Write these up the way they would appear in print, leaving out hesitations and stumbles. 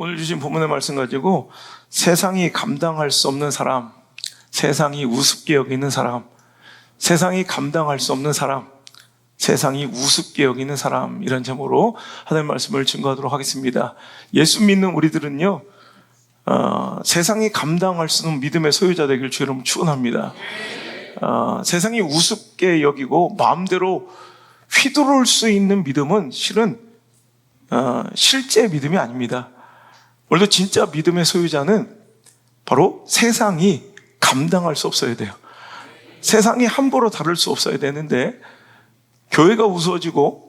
오늘 주신 본문의 말씀 가지고 세상이 감당할 수 없는 사람, 세상이 우습게 여기는 사람, 세상이 감당할 수 없는 사람, 세상이 우습게 여기는 사람, 이런 제목으로 하나님의 말씀을 증거하도록 하겠습니다. 예수 믿는 우리들은요, 세상이 감당할 수 없는 믿음의 소유자 되길 주 이름 축원합니다. 세상이 우습게 여기고 마음대로 휘두를 수 있는 믿음은 실은 실제 믿음이 아닙니다. 오늘도 진짜 믿음의 소유자는 바로 세상이 감당할 수 없어야 돼요. 세상이 함부로 다룰 수 없어야 되는데 교회가 우스워지고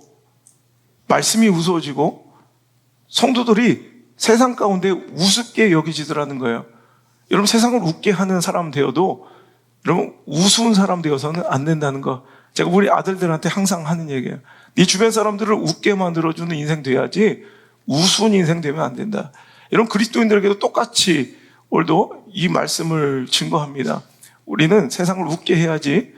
말씀이 우스워지고 성도들이 세상 가운데 우습게 여기지더라는 거예요. 여러분, 세상을 웃게 하는 사람 되어도 여러분 우스운 사람 되어서는 안 된다는 거, 제가 우리 아들들한테 항상 하는 얘기예요. 네 주변 사람들을 웃게 만들어주는 인생 돼야지 우스운 인생 되면 안 된다. 여러분, 그리스도인들에게도 똑같이 오늘도 이 말씀을 증거합니다. 우리는 세상을 웃게 해야지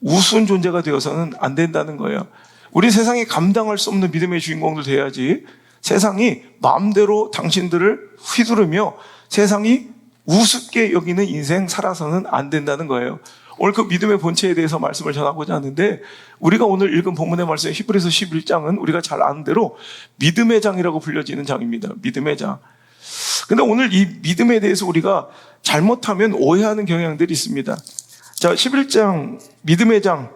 우스운 존재가 되어서는 안 된다는 거예요. 우리 세상이 감당할 수 없는 믿음의 주인공들 돼야지 세상이 마음대로 당신들을 휘두르며 세상이 우습게 여기는 인생 살아서는 안 된다는 거예요. 오늘 그 믿음의 본체에 대해서 말씀을 전하고자 하는데, 우리가 오늘 읽은 본문의 말씀 히브리서 11장은 우리가 잘 아는 대로 믿음의 장이라고 불려지는 장입니다. 믿음의 장. 근데 오늘 이 믿음에 대해서 우리가 잘못하면 오해하는 경향들이 있습니다. 자, 11장 믿음의 장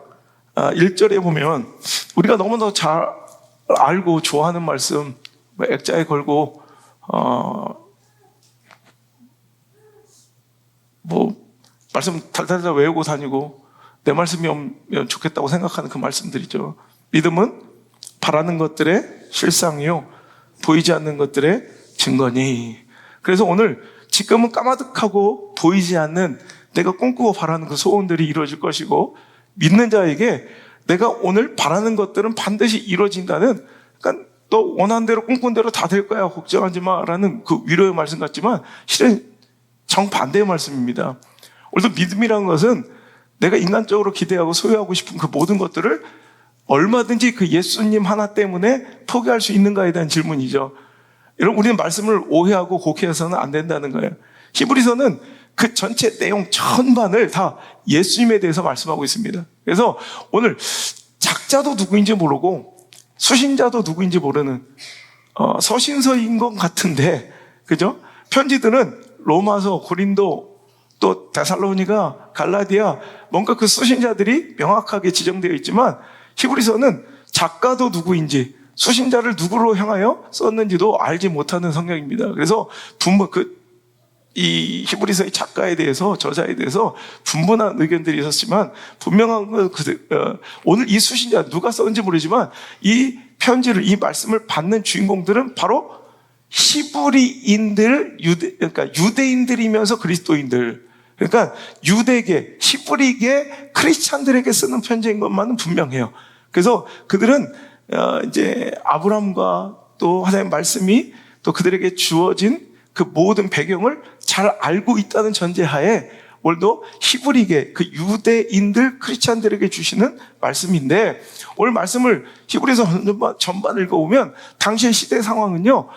1절에 보면 우리가 너무나 잘 알고 좋아하는 말씀, 액자에 걸고 말씀 달달달 외우고 다니고 내 말씀이면 좋겠다고 생각하는 그 말씀들이죠. 믿음은 바라는 것들의 실상이요 보이지 않는 것들의 증거니. 그래서 오늘 지금은 까마득하고 보이지 않는 내가 꿈꾸고 바라는 그 소원들이 이루어질 것이고, 믿는 자에게 내가 오늘 바라는 것들은 반드시 이루어진다는, 그러니까 너 원하는 대로 꿈꾼 대로 다 될 거야 걱정하지 마라는 그 위로의 말씀 같지만 실은 정반대의 말씀입니다. 오늘도 믿음이라는 것은 내가 인간적으로 기대하고 소유하고 싶은 그 모든 것들을 얼마든지 그 예수님 하나 때문에 포기할 수 있는가에 대한 질문이죠. 여러분, 우리는 말씀을 오해하고 곡해해서는 안 된다는 거예요. 히브리서는 그 전체 내용 전반을 다 예수님에 대해서 말씀하고 있습니다. 그래서 오늘 작자도 누구인지 모르고 수신자도 누구인지 모르는 서신서인 것 같은데, 그죠? 편지들은 로마서, 고린도, 또 데살로니가, 갈라디아, 뭔가 그 수신자들이 명확하게 지정되어 있지만 히브리서는 작가도 누구인지, 수신자를 누구로 향하여 썼는지도 알지 못하는 성경입니다. 그래서 이 히브리서의 작가에 대해서, 저자에 대해서 분분한 의견들이 있었지만 분명한 건 오늘 이 수신자 누가 썼는지 모르지만 이 편지를, 이 말씀을 받는 주인공들은 바로 히브리인들, 그러니까 유대인들이면서 그리스도인들, 그러니까 유대계, 히브리계 크리스찬들에게 쓰는 편지인 것만은 분명해요. 그래서 그들은 이제 아브라함과 또 하나님의 말씀이 또 그들에게 주어진 그 모든 배경을 잘 알고 있다는 전제하에 오늘도 히브리계, 그 유대인들 크리스찬들에게 주시는 말씀인데, 오늘 말씀을 히브리서 전반 읽어보면 당시의 시대 상황은요,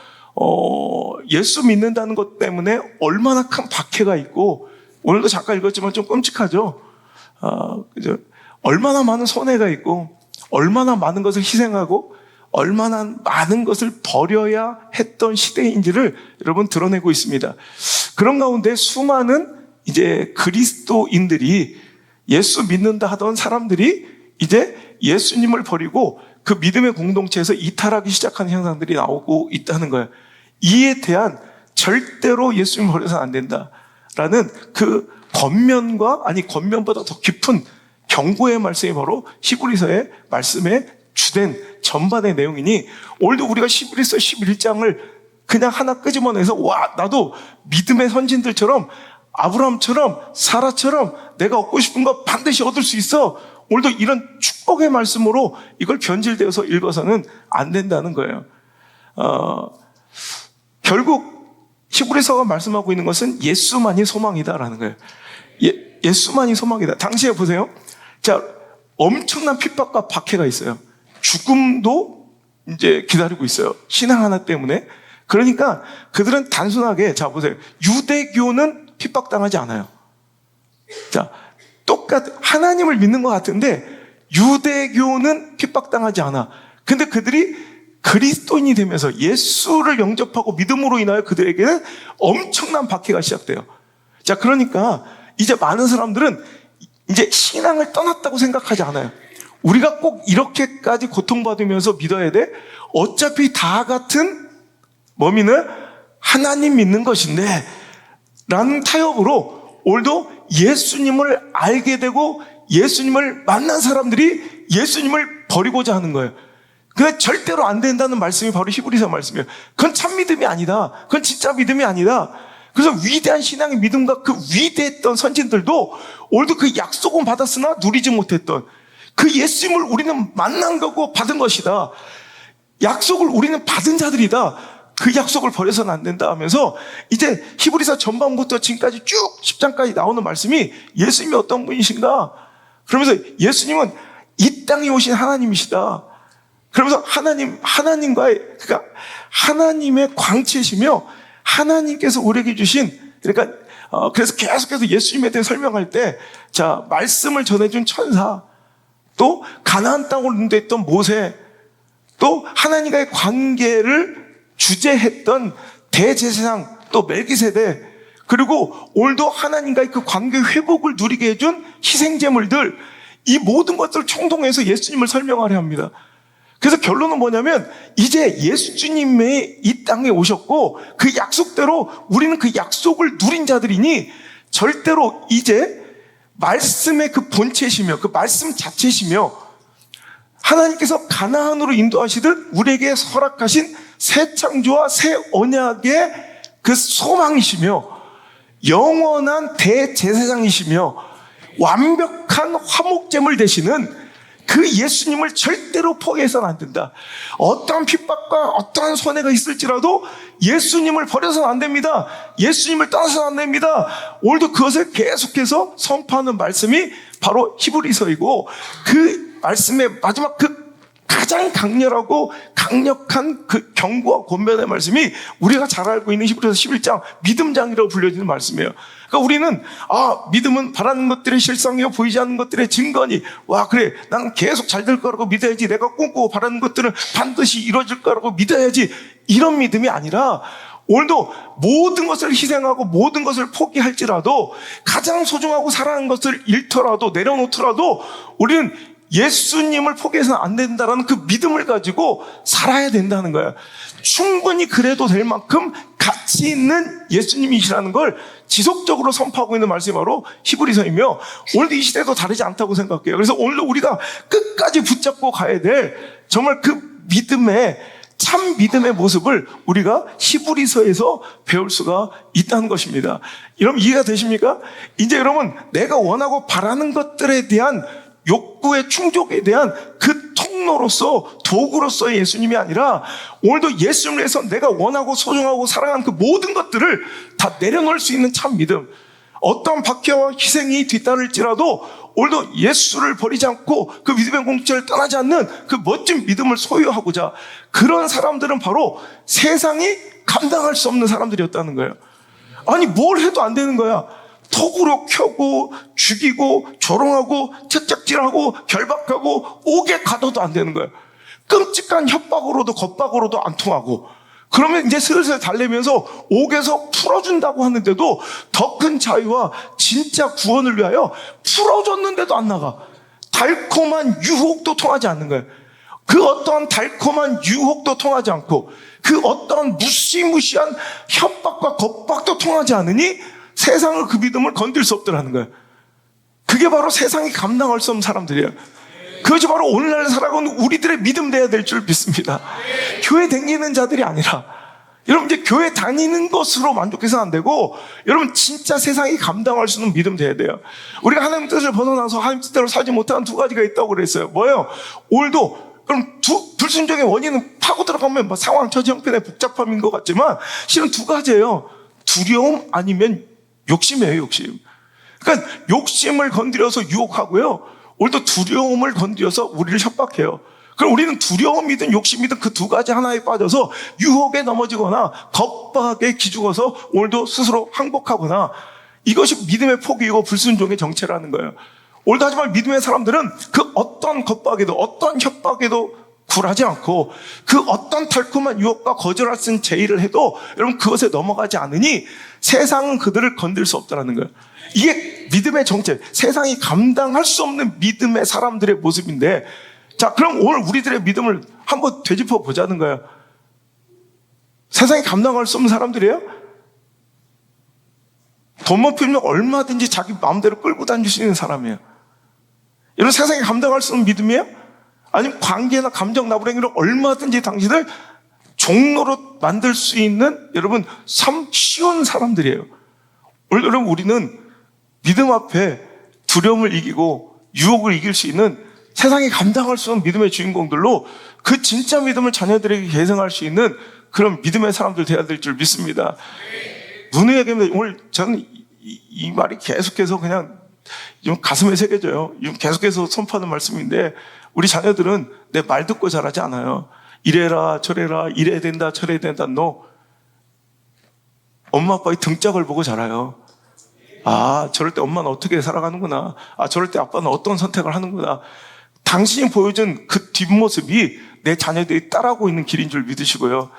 예수 믿는다는 것 때문에 얼마나 큰 박해가 있고, 오늘도 잠깐 읽었지만 좀 끔찍하죠. 그죠? 얼마나 많은 손해가 있고, 얼마나 많은 것을 희생하고, 얼마나 많은 것을 버려야 했던 시대인지를 여러분 드러내고 있습니다. 그런 가운데 수많은 이제 그리스도인들이, 예수 믿는다 하던 사람들이 이제 예수님을 버리고 그 믿음의 공동체에서 이탈하기 시작하는 현상들이 나오고 있다는 거예요. 이에 대한 절대로 예수님을 버려서는 안 된다라는 그 권면과, 아니 권면보다 더 깊은 경고의 말씀이 바로 히브리서의 말씀의 주된 전반의 내용이니, 오늘도 우리가 히브리서 11장을 그냥 하나 끄집어내서 와, 나도 믿음의 선진들처럼 아브라함처럼 사라처럼 내가 얻고 싶은 거 반드시 얻을 수 있어, 오늘도 이런 축복의 말씀으로 이걸 변질되어서 읽어서는 안 된다는 거예요. 결국 히브리서가 말씀하고 있는 것은 예수만이 소망이다라는 거예요. 예수만이 소망이다. 당시에 보세요. 자, 엄청난 핍박과 박해가 있어요. 죽음도 이제 기다리고 있어요. 신앙 하나 때문에. 그러니까 그들은 단순하게, 자, 보세요. 유대교는 핍박당하지 않아요. 자, 하나님을 믿는 것 같은데, 유대교는 핍박당하지 않아. 근데 그들이 그리스도인이 되면서 예수를 영접하고 믿음으로 인하여 그들에게는 엄청난 박해가 시작돼요. 자, 그러니까 이제 많은 사람들은 이제 신앙을 떠났다고 생각하지 않아요. 우리가 꼭 이렇게까지 고통받으면서 믿어야 돼? 어차피 다 같은 범인은 하나님 믿는 것인데 라는 타협으로 오늘도 예수님을 알게 되고 예수님을 만난 사람들이 예수님을 버리고자 하는 거예요. 그게 절대로 안 된다는 말씀이 바로 히브리서 말씀이에요. 그건 참 믿음이 아니다. 그건 진짜 믿음이 아니다. 그래서 위대한 신앙의 믿음과 그 위대했던 선진들도 오늘도 그 약속은 받았으나 누리지 못했던 그 예수님을 우리는 만난 거고 받은 것이다. 약속을 우리는 받은 자들이다. 그 약속을 버려서는 안 된다 하면서 이제 히브리서 전반부터 지금까지 쭉 10장까지 나오는 말씀이 예수님이 어떤 분이신가? 그러면서 예수님은 이 땅에 오신 하나님이시다. 그러면서 하나님과의, 그러니까 하나님의 광채시며 하나님께서 우리에게 주신, 그러니까, 그래서 계속해서 예수님에 대해 설명할 때, 자, 말씀을 전해준 천사, 또 가나안 땅으로 인도했던 모세, 또 하나님과의 관계를 주재했던 대제사장, 또 멜기세덱, 그리고 오늘도 하나님과의 그 관계 회복을 누리게 해준 희생제물들, 이 모든 것들을 총동해서 예수님을 설명하려 합니다. 그래서 결론은 뭐냐면 이제 예수님이 이 땅에 오셨고 그 약속대로 우리는 그 약속을 누린 자들이니 절대로 이제 말씀의 그 본체시며 그 말씀 자체시며 하나님께서 가나안으로 인도하시듯 우리에게 허락하신 새 창조와 새 언약의 그 소망이시며 영원한 대제사장이시며 완벽한 화목제물 되시는 그 예수님을 절대로 포기해서는 안 된다. 어떠한 핍박과 어떠한 손해가 있을지라도 예수님을 버려서는 안 됩니다. 예수님을 떠나서는 안 됩니다. 오늘도 그것을 계속해서 선포하는 말씀이 바로 히브리서이고 그 말씀의 마지막 그 가장 강렬하고 강력한 그 경고와 권면의 말씀이 우리가 잘 알고 있는 히브리서 11장 믿음장이라고 불려지는 말씀이에요. 그러니까 우리는 믿음은 바라는 것들의 실상이요 보이지 않는 것들의 증거니 그래 나는 계속 잘 될 거라고 믿어야지 내가 꿈꾸고 바라는 것들은 반드시 이루어질 거라고 믿어야지 이런 믿음이 아니라 오늘도 모든 것을 희생하고 모든 것을 포기할지라도 가장 소중하고 사랑하는 것을 잃더라도 내려놓더라도 우리는 예수님을 포기해서는 안 된다라는 그 믿음을 가지고 살아야 된다는 거예요. 충분히 그래도 될 만큼 가치 있는 예수님이시라는 걸 지속적으로 선포하고 있는 말씀이 바로 히브리서이며 오늘도 이 시대도 다르지 않다고 생각해요. 그래서 오늘도 우리가 끝까지 붙잡고 가야 될 정말 그 믿음의 참 믿음의 모습을 우리가 히브리서에서 배울 수가 있다는 것입니다. 여러분 이해가 되십니까? 이제 여러분 내가 원하고 바라는 것들에 대한 욕구의 충족에 대한 그 통로로서 도구로서의 예수님이 아니라 오늘도 예수님을 위해서 내가 원하고 소중하고 사랑하는 그 모든 것들을 다 내려놓을 수 있는 참 믿음, 어떤 박해와 희생이 뒤따를지라도 오늘도 예수를 버리지 않고 그 믿음의 공동체를 떠나지 않는 그 멋진 믿음을 소유하고자 그런 사람들은 바로 세상이 감당할 수 없는 사람들이었다는 거예요. 아니 뭘 해도 안 되는 거야. 톡으로 켜고 죽이고 조롱하고 채찍질하고 결박하고 옥에 가둬도 안 되는 거예요. 끔찍한 협박으로도 겁박으로도 안 통하고 그러면 이제 슬슬 달래면서 옥에서 풀어준다고 하는데도 더 큰 자유와 진짜 구원을 위하여 풀어줬는데도 안 나가. 달콤한 유혹도 통하지 않는 거예요. 그 어떠한 달콤한 유혹도 통하지 않고 그 어떠한 무시무시한 협박과 겁박도 통하지 않으니 세상을 그 믿음을 건들 수 없더라는 거예요. 그게 바로 세상이 감당할 수 없는 사람들이에요. 그것이 바로 오늘날 살아가는 우리들의 믿음 돼야 될 줄 믿습니다. 교회 다니는 자들이 아니라 여러분 이제 교회 다니는 것으로 만족해서는 안 되고 여러분 진짜 세상이 감당할 수 있는 믿음 돼야 돼요. 우리가 하나님 뜻을 벗어나서 하나님 뜻대로 살지 못하는 두 가지가 있다고 그랬어요. 뭐예요? 오늘도 그럼 불순종의 원인은 파고 들어가면 상황 처지 형편의 복잡함인 것 같지만 실은 두 가지예요. 두려움 아니면 욕심이에요, 욕심. 그러니까 욕심을 건드려서 유혹하고요. 오늘도 두려움을 건드려서 우리를 협박해요. 그럼 우리는 두려움이든 욕심이든 그 두 가지 하나에 빠져서 유혹에 넘어지거나 겁박에 기죽어서 오늘도 스스로 항복하거나, 이것이 믿음의 포기이고 불순종의 정체라는 거예요. 오늘도 하지만 믿음의 사람들은 그 어떤 겁박에도 어떤 협박에도 굴하지 않고 그 어떤 달콤한 유혹과 거절할 수 있는 제의를 해도 여러분 그것에 넘어가지 않으니 세상은 그들을 건들 수 없다는 거예요. 이게 믿음의 정체, 세상이 감당할 수 없는 믿음의 사람들의 모습인데, 자, 그럼 오늘 우리들의 믿음을 한번 되짚어 보자는 거예요. 세상이 감당할 수 없는 사람들이에요? 돈만 필요면 얼마든지 자기 마음대로 끌고 다닐 수 있는 사람이에요. 이런 세상이 감당할 수 없는 믿음이에요? 아니면 관계나 감정 나부랭이로 얼마든지 당신을 종로로 만들 수 있는 여러분 참 쉬운 사람들이에요. 오늘 여러분 우리는 믿음 앞에 두려움을 이기고 유혹을 이길 수 있는 세상이 감당할 수 없는 믿음의 주인공들로 그 진짜 믿음을 자녀들에게 계승할 수 있는 그런 믿음의 사람들 되어야 될 줄 믿습니다. 눈에 얘기하면 오늘 저는 이 말이 계속해서 그냥 좀 가슴에 새겨져요. 계속해서 선포하는 말씀인데, 우리 자녀들은 내 말 듣고 자라지 않아요. 이래라 저래라, 이래야 된다 저래야 된다. 너 엄마 아빠의 등짝을 보고 자라요. 아, 저럴 때 엄마는 어떻게 살아가는구나. 아, 저럴 때 아빠는 어떤 선택을 하는구나. 당신이 보여준 그 뒷모습이 내 자녀들이 따라오고 있는 길인 줄 믿으시고요.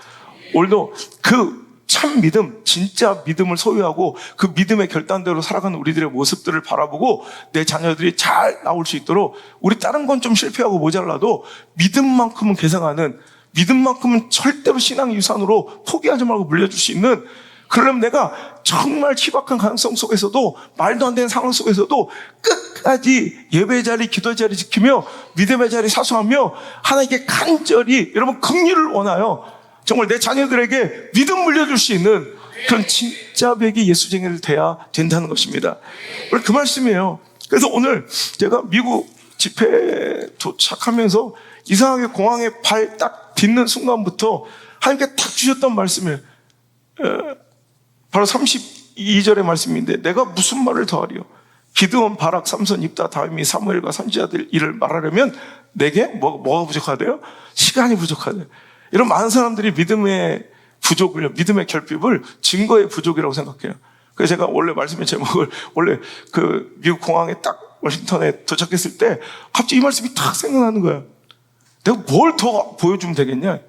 오늘도 그 참 믿음, 진짜 믿음을 소유하고 그 믿음의 결단대로 살아가는 우리들의 모습들을 바라보고 내 자녀들이 잘 나올 수 있도록, 우리 다른 건 좀 실패하고 모자라도 믿음만큼은 계승하는, 믿음만큼은 절대로 신앙 유산으로 포기하지 말고 물려줄 수 있는, 그러려면 내가 정말 희박한 가능성 속에서도 말도 안 되는 상황 속에서도 끝까지 예배 자리, 기도 자리 지키며 믿음의 자리 사수하며 하나님께 간절히 여러분 긍휼을 원하여 정말 내 자녀들에게 믿음 물려줄 수 있는 그런 진짜 백이 예수쟁이를 돼야 된다는 것입니다. 오늘 그 말씀이에요. 그래서 오늘 제가 미국 집회에 도착하면서 이상하게 공항에 발 딱 딛는 순간부터 하나님께 딱 주셨던 말씀이에요. 바로 32절의 말씀인데, 내가 무슨 말을 더하리요? 기드온, 바락, 삼손, 입다, 다윗이 사무엘과 선지자들 일을 말하려면 내게 뭐가 부족하대요? 시간이 부족하대요. 이런 많은 사람들이 믿음의 부족을, 믿음의 결핍을 증거의 부족이라고 생각해요. 그래서 제가 원래 말씀의 제목을, 원래 그 미국 공항에 딱 워싱턴에 도착했을 때 갑자기 이 말씀이 딱 생각나는 거예요. 내가 뭘 더 보여주면 되겠냐?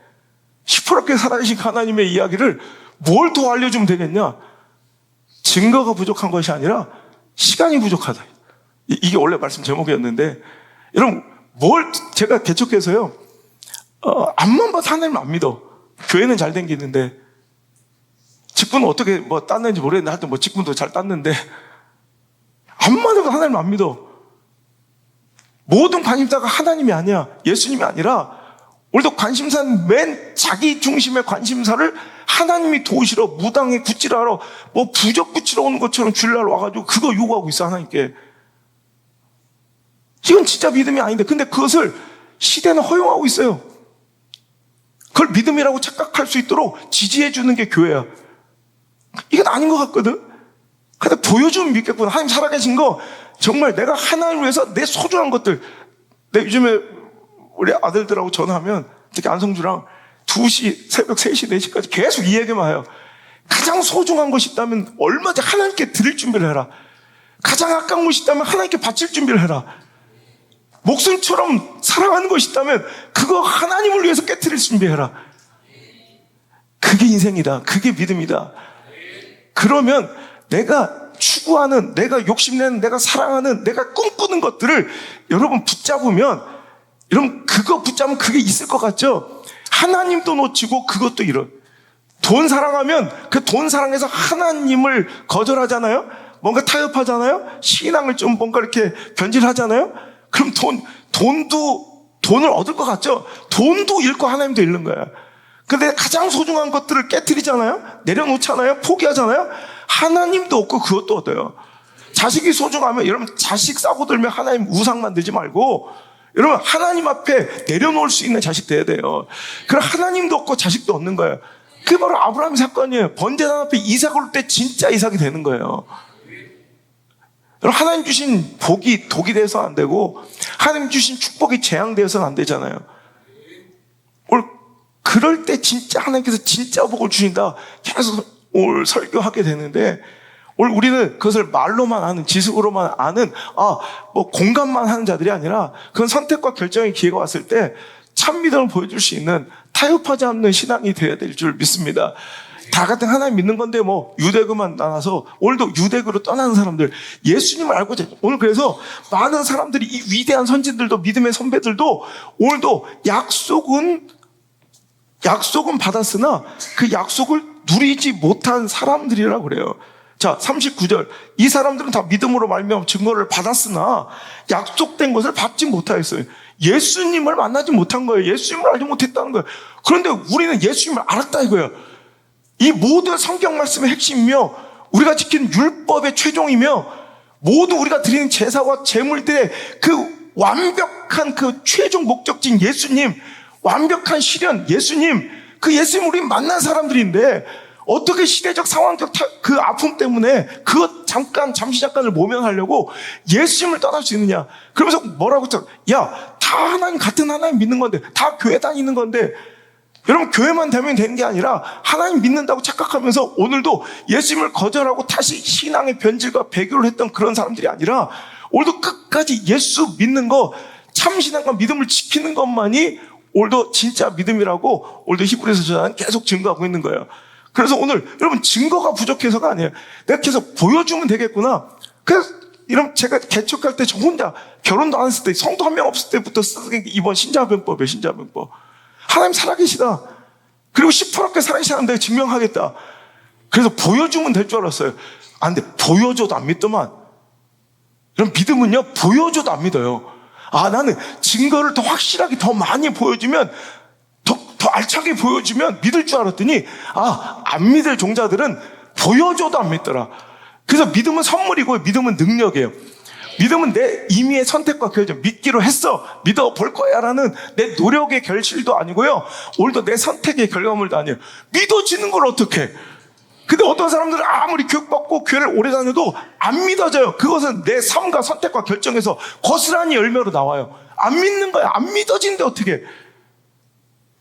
시퍼렇게 살아계신 하나님의 이야기를 뭘 더 알려주면 되겠냐? 증거가 부족한 것이 아니라 시간이 부족하다. 이게 원래 말씀 제목이었는데, 여러분, 제가 개척해서요, 앞만 봐도 하나님 안 믿어. 교회는 잘 댕기는데, 직분은 어떻게 땄는지 모르겠는데, 하여튼 직분도 잘 땄는데, 앞만 봐도 하나님 안 믿어. 모든 관심사가 하나님이 아니야. 예수님이 아니라, 오늘도 관심사는 맨 자기 중심의 관심사를 하나님이 도우시러, 무당에 구찌러 하러, 부적 붙이러 오는 것처럼 주일날 와가지고 그거 요구하고 있어, 하나님께. 이건 진짜 믿음이 아닌데, 근데 그것을 시대는 허용하고 있어요. 그걸 믿음이라고 착각할 수 있도록 지지해주는 게 교회야. 이건 아닌 것 같거든? 근데 보여주면 믿겠구나. 하나님 살아계신 거, 정말 내가 하나님을 위해서 내 소중한 것들, 내 요즘에 우리 아들들하고 전화하면, 특히 안성주랑 2시, 새벽 3시, 4시까지 계속 이 얘기만 해요. 가장 소중한 것이 있다면 얼마든지 하나님께 드릴 준비를 해라. 가장 아까운 것이 있다면 하나님께 바칠 준비를 해라. 목숨처럼 사랑하는 것이 있다면 그거 하나님을 위해서 깨트릴 준비해라. 그게 인생이다. 그게 믿음이다. 그러면 내가 추구하는, 내가 욕심내는, 내가 사랑하는, 내가 꿈꾸는 것들을 여러분 붙잡으면, 여러분 그거 붙잡으면 그게 있을 것 같죠? 하나님도 놓치고 그것도 잃어. 돈 사랑하면 그 돈 사랑해서 하나님을 거절하잖아요? 뭔가 타협하잖아요? 신앙을 좀 뭔가 이렇게 변질하잖아요? 그럼 돈을 얻을 것 같죠? 돈도 잃고 하나님도 잃는 거야. 근데 가장 소중한 것들을 깨트리잖아요? 내려놓잖아요? 포기하잖아요? 하나님도 얻고 그것도 얻어요. 자식이 소중하면 여러분 자식 싸고 들면 하나님 우상 만들지 말고 여러분 하나님 앞에 내려놓을 수 있는 자식 돼야 돼요. 그럼 하나님도 얻고 자식도 얻는 거예요. 그게 바로 아브라함 사건이에요. 번제단 앞에 이삭을 올 때 진짜 이삭이 되는 거예요. 여러분 하나님 주신 복이 독이 돼서는 안 되고 하나님 주신 축복이 재앙되어서는 안 되잖아요. 그럴 때 진짜 하나님께서 진짜 복을 주신다. 계속 오늘 설교하게 되는데, 오늘 우리는 그것을 말로만 아는, 지식으로만 아는, 뭐 공감만 하는 자들이 아니라, 그건 선택과 결정의 기회가 왔을 때 참 믿음을 보여줄 수 있는 타협하지 않는 신앙이 되어야 될 줄 믿습니다. 다 같은 하나님 믿는 건데 뭐 유대교만 나눠서, 오늘도 유대교로 떠나는 사람들, 예수님을 알고, 오늘 그래서 많은 사람들이, 이 위대한 선진들도, 믿음의 선배들도 오늘도 약속은 받았으나 그 약속을 누리지 못한 사람들이라고 그래요. 자, 39절. 이 사람들은 다 믿음으로 말미암아 증거를 받았으나 약속된 것을 받지 못하였어요. 예수님을 만나지 못한 거예요. 예수님을 알지 못했다는 거예요. 그런데 우리는 예수님을 알았다 이거예요. 이 모든 성경 말씀의 핵심이며, 우리가 지키는 율법의 최종이며, 모두 우리가 드리는 제사와 제물들의 그 완벽한 그 최종 목적지인 예수님, 완벽한 실현 예수님, 그 예수님 우리 만난 사람들인데 어떻게 시대적 상황적 그 아픔 때문에 그것 잠깐을 모면하려고 예수님을 떠날 수 있느냐. 그러면서 뭐라고 했죠? 야, 다 하나님, 같은 하나님 믿는 건데, 다 교회 다니는 건데, 여러분 교회만 되면 되는 게 아니라 하나님 믿는다고 착각하면서 오늘도 예수님을 거절하고 다시 신앙의 변질과 배교를 했던 그런 사람들이 아니라, 오늘도 끝까지 예수 믿는 거, 참 신앙과 믿음을 지키는 것만이 오늘도 진짜 믿음이라고 오늘도 히브리서 저자는 계속 증거하고 있는 거예요. 그래서 오늘 여러분 증거가 부족해서가 아니에요. 내가 계속 보여주면 되겠구나. 그래서 이런 제가 개척할 때 저 혼자 결혼도 안 했을 때, 성도 한 명 없을 때부터 쓰는 게 이번 신자병법이에요. 신자병법. 하나님 살아계시다. 그리고 시퍼렇게 살아계시다는 내가 증명하겠다. 그래서 보여주면 될 줄 알았어요. 근데 보여줘도 안 믿더만. 이런 믿음은요, 보여줘도 안 믿어요. 나는 증거를 더 확실하게 더 많이 보여주면, 더 알차게 보여주면 믿을 줄 알았더니, 안 믿을 종자들은 보여줘도 안 믿더라. 그래서 믿음은 선물이고 믿음은 능력이에요. 믿음은 내 임의의 선택과 결정, 믿기로 했어, 믿어볼 거야 라는 내 노력의 결실도 아니고요, 오늘도 내 선택의 결과물도 아니에요. 믿어지는 걸 어떻게 해? 근데 어떤 사람들은 아무리 교육받고 교회를 오래 다녀도 안 믿어져요. 그것은 내 삶과 선택과 결정에서 고스란히 열매로 나와요. 안 믿는 거야. 안 믿어지는데 어떻게 해?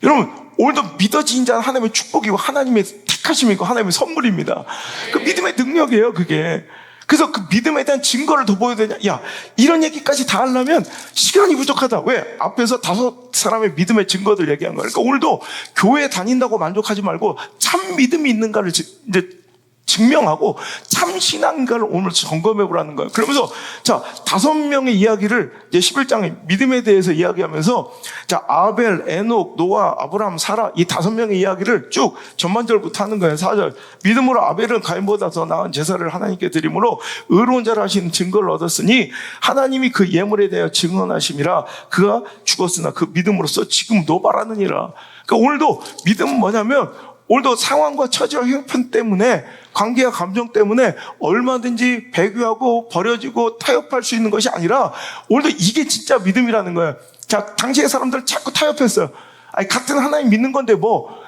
여러분, 오늘도 믿어진 자는 하나님의 축복이고 하나님의 택하심이고 하나님의 선물입니다. 그 믿음의 능력이에요, 그게. 그래서 그 믿음에 대한 증거를 더 보여야 되냐? 야, 이런 얘기까지 다 하려면 시간이 부족하다. 왜? 앞에서 5사람의 믿음의 증거들 얘기한 거예요. 그러니까 오늘도 교회 다닌다고 만족하지 말고 참 믿음이 있는가를 이제 증명하고 참 신앙인가를 오늘 점검해 보라는 거예요. 그러면서 자, 5명의 이야기를 이제 11장에 믿음에 대해서 이야기하면서, 자, 아벨, 에녹, 노아, 아브라함, 사라, 이 5명의 이야기를 쭉 전반절부터 하는 거예요. 4절. 믿음으로 아벨은 가인보다 더 나은 제사를 하나님께 드림으로 의로운 자라 하시는 증거를 얻었으니 하나님이 그 예물에 대하여 증언하심이라. 그가 죽었으나 그 믿음으로써 지금 노발하느니라. 그러니까 오늘도 믿음은 뭐냐면, 오늘도 상황과 처지와 형편 때문에, 관계와 감정 때문에 얼마든지 배교하고 버려지고 타협할 수 있는 것이 아니라, 오늘도 이게 진짜 믿음이라는 거예요. 자, 당시의 사람들은 자꾸 타협했어요. 같은 하나님 믿는 건데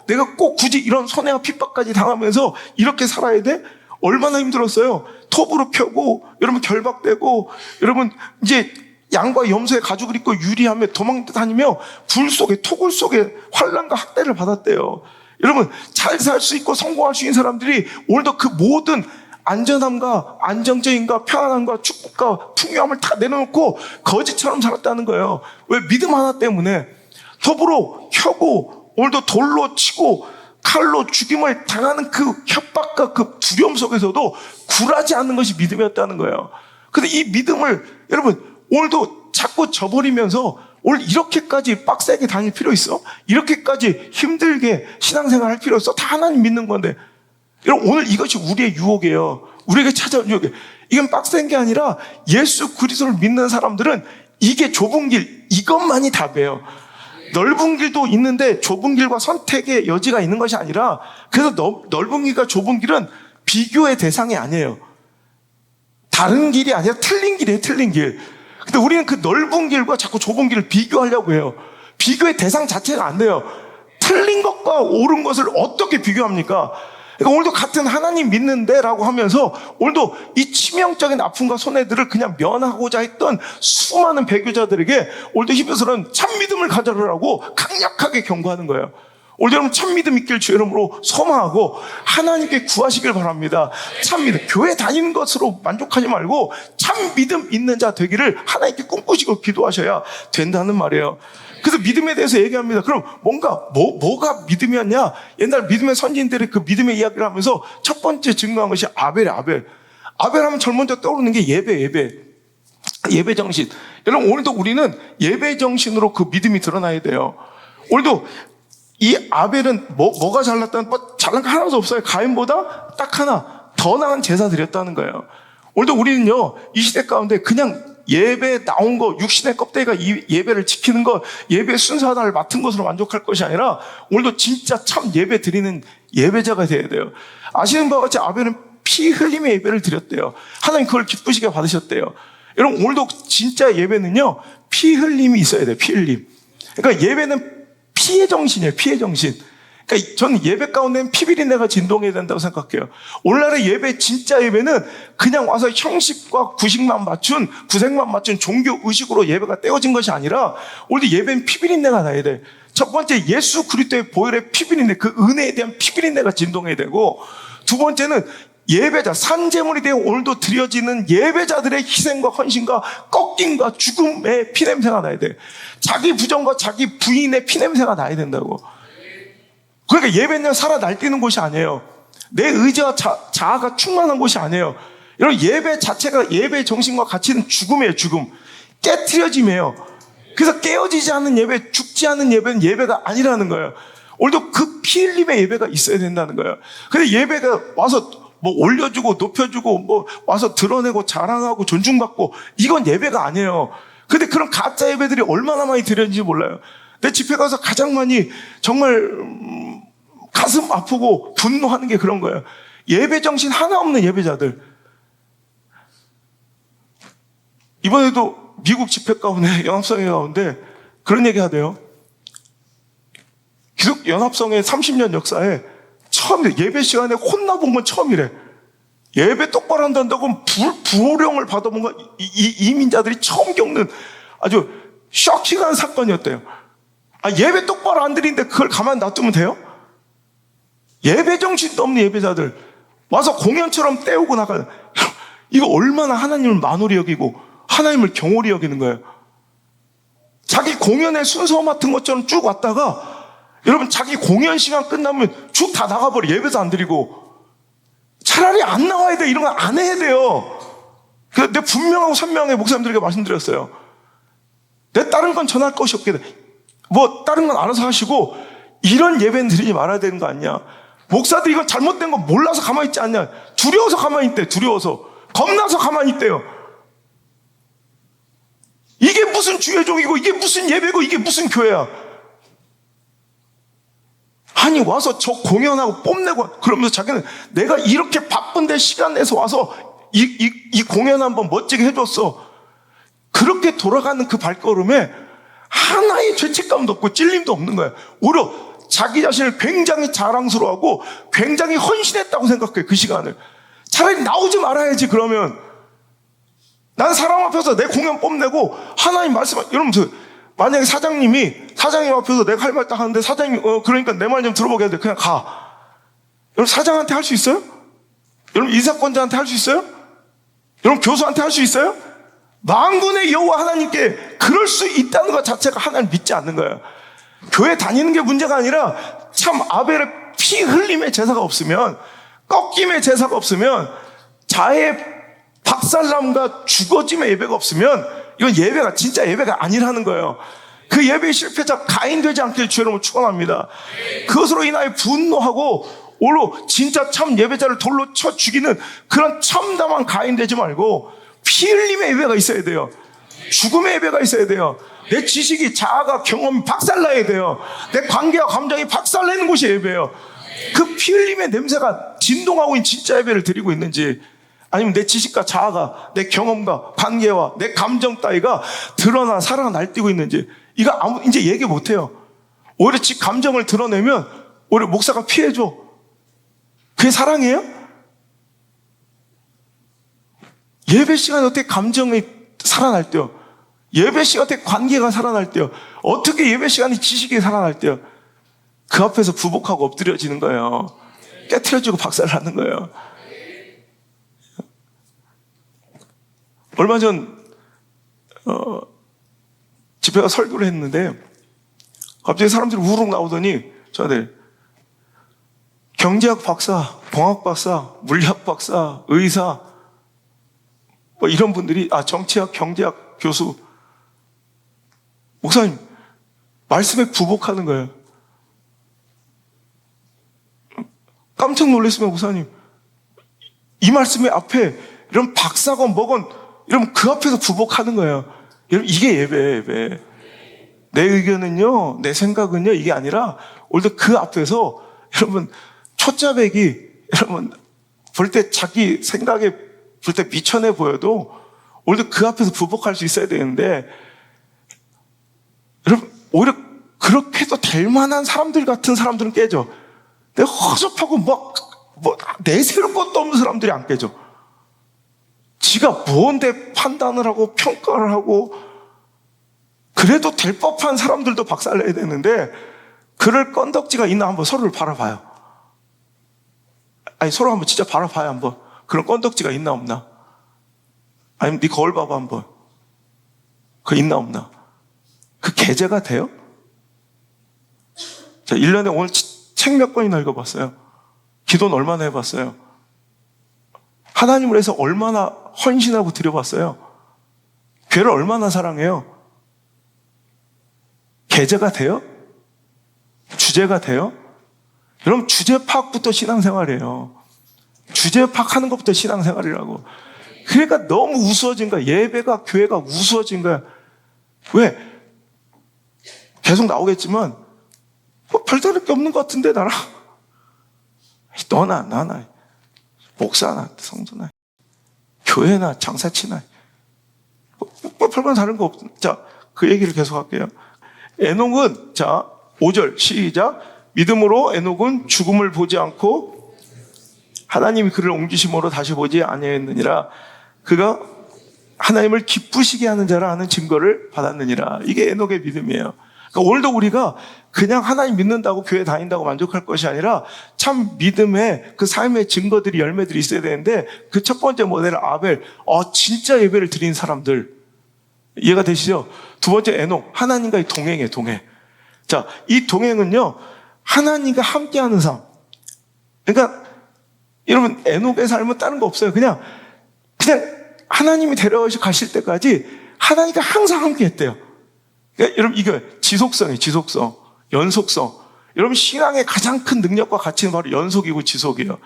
내가 꼭 굳이 이런 손해와 핍박까지 당하면서 이렇게 살아야 돼? 얼마나 힘들었어요. 톱으로 펴고, 여러분 결박되고, 여러분 이제 양과 염소의 가죽을 입고 유리하며 도망다니며 불 속에, 토굴 속에 환난과 학대를 받았대요. 여러분, 잘 살 수 있고 성공할 수 있는 사람들이 오늘도 그 모든 안전함과 안정적인과 평안함과 축복과 풍요함을 다 내려놓고 거지처럼 살았다는 거예요. 왜? 믿음 하나 때문에. 톱으로 혀고 오늘도 돌로 치고 칼로 죽임을 당하는 그 협박과 그 두려움 속에서도 굴하지 않는 것이 믿음이었다는 거예요. 근데 이 믿음을 여러분 오늘도 자꾸 저버리면서, 오늘 이렇게까지 빡세게 다닐 필요 있어? 이렇게까지 힘들게 신앙생활 할 필요 있어? 다 하나님 믿는 건데. 여러분, 오늘 이것이 우리의 유혹이에요. 우리에게 찾아온 유혹이에요. 이건 빡센 게 아니라 예수 그리스도를 믿는 사람들은 이게 좁은 길, 이것만이 답이에요. 넓은 길도 있는데 좁은 길과 선택의 여지가 있는 것이 아니라, 그래서 넓은 길과 좁은 길은 비교의 대상이 아니에요. 다른 길이 아니라 틀린 길이에요, 틀린 길. 근데 우리는 그 넓은 길과 자꾸 좁은 길을 비교하려고 해요. 비교의 대상 자체가 안 돼요. 틀린 것과 옳은 것을 어떻게 비교합니까? 그러니까 오늘도 같은 하나님 믿는데 라고 하면서 오늘도 이 치명적인 아픔과 손해들을 그냥 면하고자 했던 수많은 배교자들에게 오늘도 히브리서는 참 믿음을 가져라고 강력하게 경고하는 거예요. 오늘 여러분 참 믿음 있길 주 이름으로 소망하고 하나님께 구하시길 바랍니다. 참 믿음, 교회 다니는 것으로 만족하지 말고 참 믿음 있는 자 되기를 하나님께 꿈꾸시고 기도하셔야 된다는 말이에요. 그래서 믿음에 대해서 얘기합니다. 그럼 뭐가 믿음이었냐? 옛날 믿음의 선진들이 그 믿음의 이야기를 하면서 첫 번째 증거한 것이 아벨이에요. 아벨 하면 제일 먼저 떠오르는 게 예배 정신. 여러분, 오늘도 우리는 예배 정신으로 그 믿음이 드러나야 돼요. 오늘도 이 아벨은 뭐가 잘났다는, 잘난 거 하나도 없어요. 가인보다 딱 하나 더 나은 제사 드렸다는 거예요. 오늘도 우리는요, 이 시대 가운데 그냥 예배 나온 거, 육신의 껍데기가 이 예배를 지키는 거, 예배 순서 하나를 맡은 것으로 만족할 것이 아니라 오늘도 진짜 참 예배 드리는 예배자가 돼야 돼요. 아시는 바와 같이 아벨은 피 흘림의 예배를 드렸대요. 하나님 그걸 기쁘시게 받으셨대요. 여러분, 오늘도 진짜 예배는요, 피 흘림이 있어야 돼요. 피 흘림. 그러니까 예배는 피의 정신이에요. 피의 정신. 그러니까 저는 예배 가운데는 피비린내가 진동해야 된다고 생각해요. 오늘날의 예배, 진짜 예배는 그냥 와서 형식과 구색만 맞춘 종교 의식으로 예배가 떼어진 것이 아니라 오늘도 예배는 피비린내가 나야 돼. 첫 번째, 예수 그리스도의 보혈의 피비린내, 그 은혜에 대한 피비린내가 진동해야 되고, 두 번째는 예배자, 산제물이 되어 오늘도 드려지는 예배자들의 희생과 헌신과 꺾임과 죽음의 피냄새가 나야 돼. 자기 부정과 자기 부인의 피냄새가 나야 된다고. 그러니까 예배는 살아 날뛰는 곳이 아니에요. 내 의지와 자아가 충만한 곳이 아니에요. 여러분, 예배 자체가, 예배 정신과 가치는 죽음이에요. 죽음. 깨트려짐이에요. 그래서 깨어지지 않는 예배, 죽지 않는 예배는 예배가 아니라는 거예요. 오늘도 그 피 흘림의 예배가 있어야 된다는 거예요. 근데 예배가 와서 올려주고 높여주고 와서 드러내고 자랑하고 존중받고, 이건 예배가 아니에요. 근데 그런 가짜 예배들이 얼마나 많이 드려지는지 몰라요. 내 집회 가서 가장 많이 정말 가슴 아프고 분노하는 게 그런 거예요. 예배 정신 하나 없는 예배자들. 이번에도 미국 집회 가운데, 연합성회 가운데 그런 얘기 하대요. 기독 연합성회 30년 역사에 처음 예배 시간에 혼나본 건 처음이래. 예배 똑바로 한다고 부호령을 받아본 건 이민자들이 처음 겪는 아주 쇼킹한 사건이었대요. 예배 똑바로 안 드리는데 그걸 가만 놔두면 돼요? 예배 정신도 없는 예배자들 와서 공연처럼 때우고 나가요. 이거 얼마나 하나님을 만홀히 여기고 하나님을 경홀히 여기는 거예요. 자기 공연의 순서 맡은 것처럼 쭉 왔다가 여러분, 자기 공연 시간 끝나면 쭉 다 나가버려. 예배도 안 드리고. 차라리 안 나와야 돼. 이런 거 안 해야 돼요. 그래서 내가 분명하고 선명하게 목사님들에게 말씀드렸어요. 내 다른 건 전할 것이 없게 돼. 다른 건 알아서 하시고 이런 예배는 드리지 말아야 되는 거 아니냐. 목사들이 이건 잘못된 거 몰라서 가만히 있지 않냐. 두려워서 가만히 있대. 두려워서. 겁나서 가만히 있대요. 이게 무슨 주의종이고 이게 무슨 예배고 이게 무슨 교회야. 아니, 와서 저 공연하고 뽐내고 그러면서 자기는 내가 이렇게 바쁜데 시간 내서 와서 이 공연 한번 멋지게 해줬어. 그렇게 돌아가는 그 발걸음에 하나의 죄책감도 없고 찔림도 없는 거야. 오히려 자기 자신을 굉장히 자랑스러워하고 굉장히 헌신했다고 생각해. 그 시간을 차라리 나오지 말아야지. 그러면 난 사람 앞에서 내 공연 뽐내고 하나님 말씀, 여러분, 만약에 사장님 앞에서 내가 할 말 딱 하는데 사장님이 그러니까 내 말 좀 들어보게 해야 돼. 그냥 가. 여러분, 사장한테 할 수 있어요? 여러분, 인사권자한테 할 수 있어요? 여러분, 교수한테 할 수 있어요? 만군의 여호와 하나님께 그럴 수 있다는 것 자체가 하나님 믿지 않는 거예요. 교회 다니는 게 문제가 아니라 참 아벨의 피 흘림의 제사가 없으면, 꺾임의 제사가 없으면, 자의 박살남과 죽어짐의 예배가 없으면 이건 예배가 진짜 예배가 아니라는 거예요. 그 예배의 실패자 가인 되지 않길 주 이름으로 축원합니다. 그것으로 인하여 분노하고 오로 진짜 참 예배자를 돌로 쳐 죽이는 그런 참담한 가인 되지 말고 피 흘림의 예배가 있어야 돼요. 죽음의 예배가 있어야 돼요. 내 지식이, 자아가, 경험이 박살나야 돼요. 내 관계와 감정이 박살내는 곳이 예배예요. 그 피 흘림의 냄새가 진동하고 있는 진짜 예배를 드리고 있는지, 아니면 내 지식과 자아가, 내 경험과 관계와 내 감정 따위가 드러나 살아 날뛰고 있는지, 이거 이제 얘기 못해요. 오히려 지 감정을 드러내면 오히려 목사가 피해줘. 그게 사랑이에요? 예배 시간에 어떻게 감정이 살아날때요? 예배 시간에 어떻게 관계가 살아날때요? 어떻게 예배 시간에 지식이 살아날때요? 그 앞에서 부복하고 엎드려지는 거예요. 깨트려지고 박살나는 거예요. 얼마 전 집회가 설교를 했는데 갑자기 사람들이 우르르 나오더니 저한테 경제학 박사, 공학 박사, 물리학 박사, 의사 뭐 이런 분들이 정치학, 경제학 교수 목사님 말씀에 부복하는 거예요. 깜짝 놀랐으면 목사님 이 말씀의 앞에 이런 박사건 뭐건 이러면 그 앞에서 부복하는 거예요. 여러분 이게 예배. 내 의견은요, 내 생각은요 이게 아니라 오히려 그 앞에서 여러분 초짜배기 여러분 볼 때 자기 생각에 볼 때 미천해 보여도 오히려 그 앞에서 부복할 수 있어야 되는데 여러분 오히려 그렇게 해도 될 만한 사람들 같은 사람들은 깨져. 내가 허접하고 뭐 내세울 것도 없는 사람들이 안 깨져. 지가 뭔데 판단을 하고 평가를 하고 그래도 될 법한 사람들도 박살내야 되는데 그럴 건덕지가 있나 한번 서로를 바라봐요. 아니 서로 한번 진짜 바라봐요 한번. 그런 건덕지가 있나 없나. 아니면 네 거울 봐봐 한번. 그거 있나 없나. 그 계제가 돼요? 자, 1년에 오늘 책 몇 권이나 읽어봤어요. 기도는 얼마나 해봤어요. 하나님을 위해서 얼마나 헌신하고 드려봤어요. 교회를 얼마나 사랑해요. 계제가 돼요? 주제가 돼요? 여러분 주제 파악부터 신앙생활이에요. 주제 파악하는 것부터 신앙생활이라고. 그러니까 너무 우스워진 거야. 예배가 교회가 우스워진 거야. 왜? 계속 나오겠지만 뭐 별다를 게 없는 것 같은데 나랑 너나 나나 목사나 성도나 교회나 장사치나 뭐 별반 다른 거 없어. 자, 그 얘기를 계속 할게요. 에녹은 자 5절 시작. 믿음으로 에녹은 죽음을 보지 않고 하나님이 그를 옮기심으로 다시 보지 아니하였느니라. 그가 하나님을 기쁘시게 하는 자라 하는 증거를 받았느니라. 이게 에녹의 믿음이에요. 그러니까 오늘도 우리가 그냥 하나님 믿는다고 교회 다닌다고 만족할 것이 아니라 참 믿음의 그 삶의 증거들이 열매들이 있어야 되는데 그 첫 번째 모델 아벨, 진짜 예배를 드린 사람들 이해가 되시죠? 두 번째 에녹, 하나님과의 동행이에요. 동행. 자, 이 동행은요 하나님과 함께하는 삶. 그러니까 여러분 에녹의 삶은 다른 거 없어요. 그냥 하나님이 데려가실 때까지 하나님과 항상 함께했대요. 그러니까 여러분 이거 지속성이에요. 지속성, 연속성. 여러분 신앙의 가장 큰 능력과 가치는 바로 연속이고 지속이에요.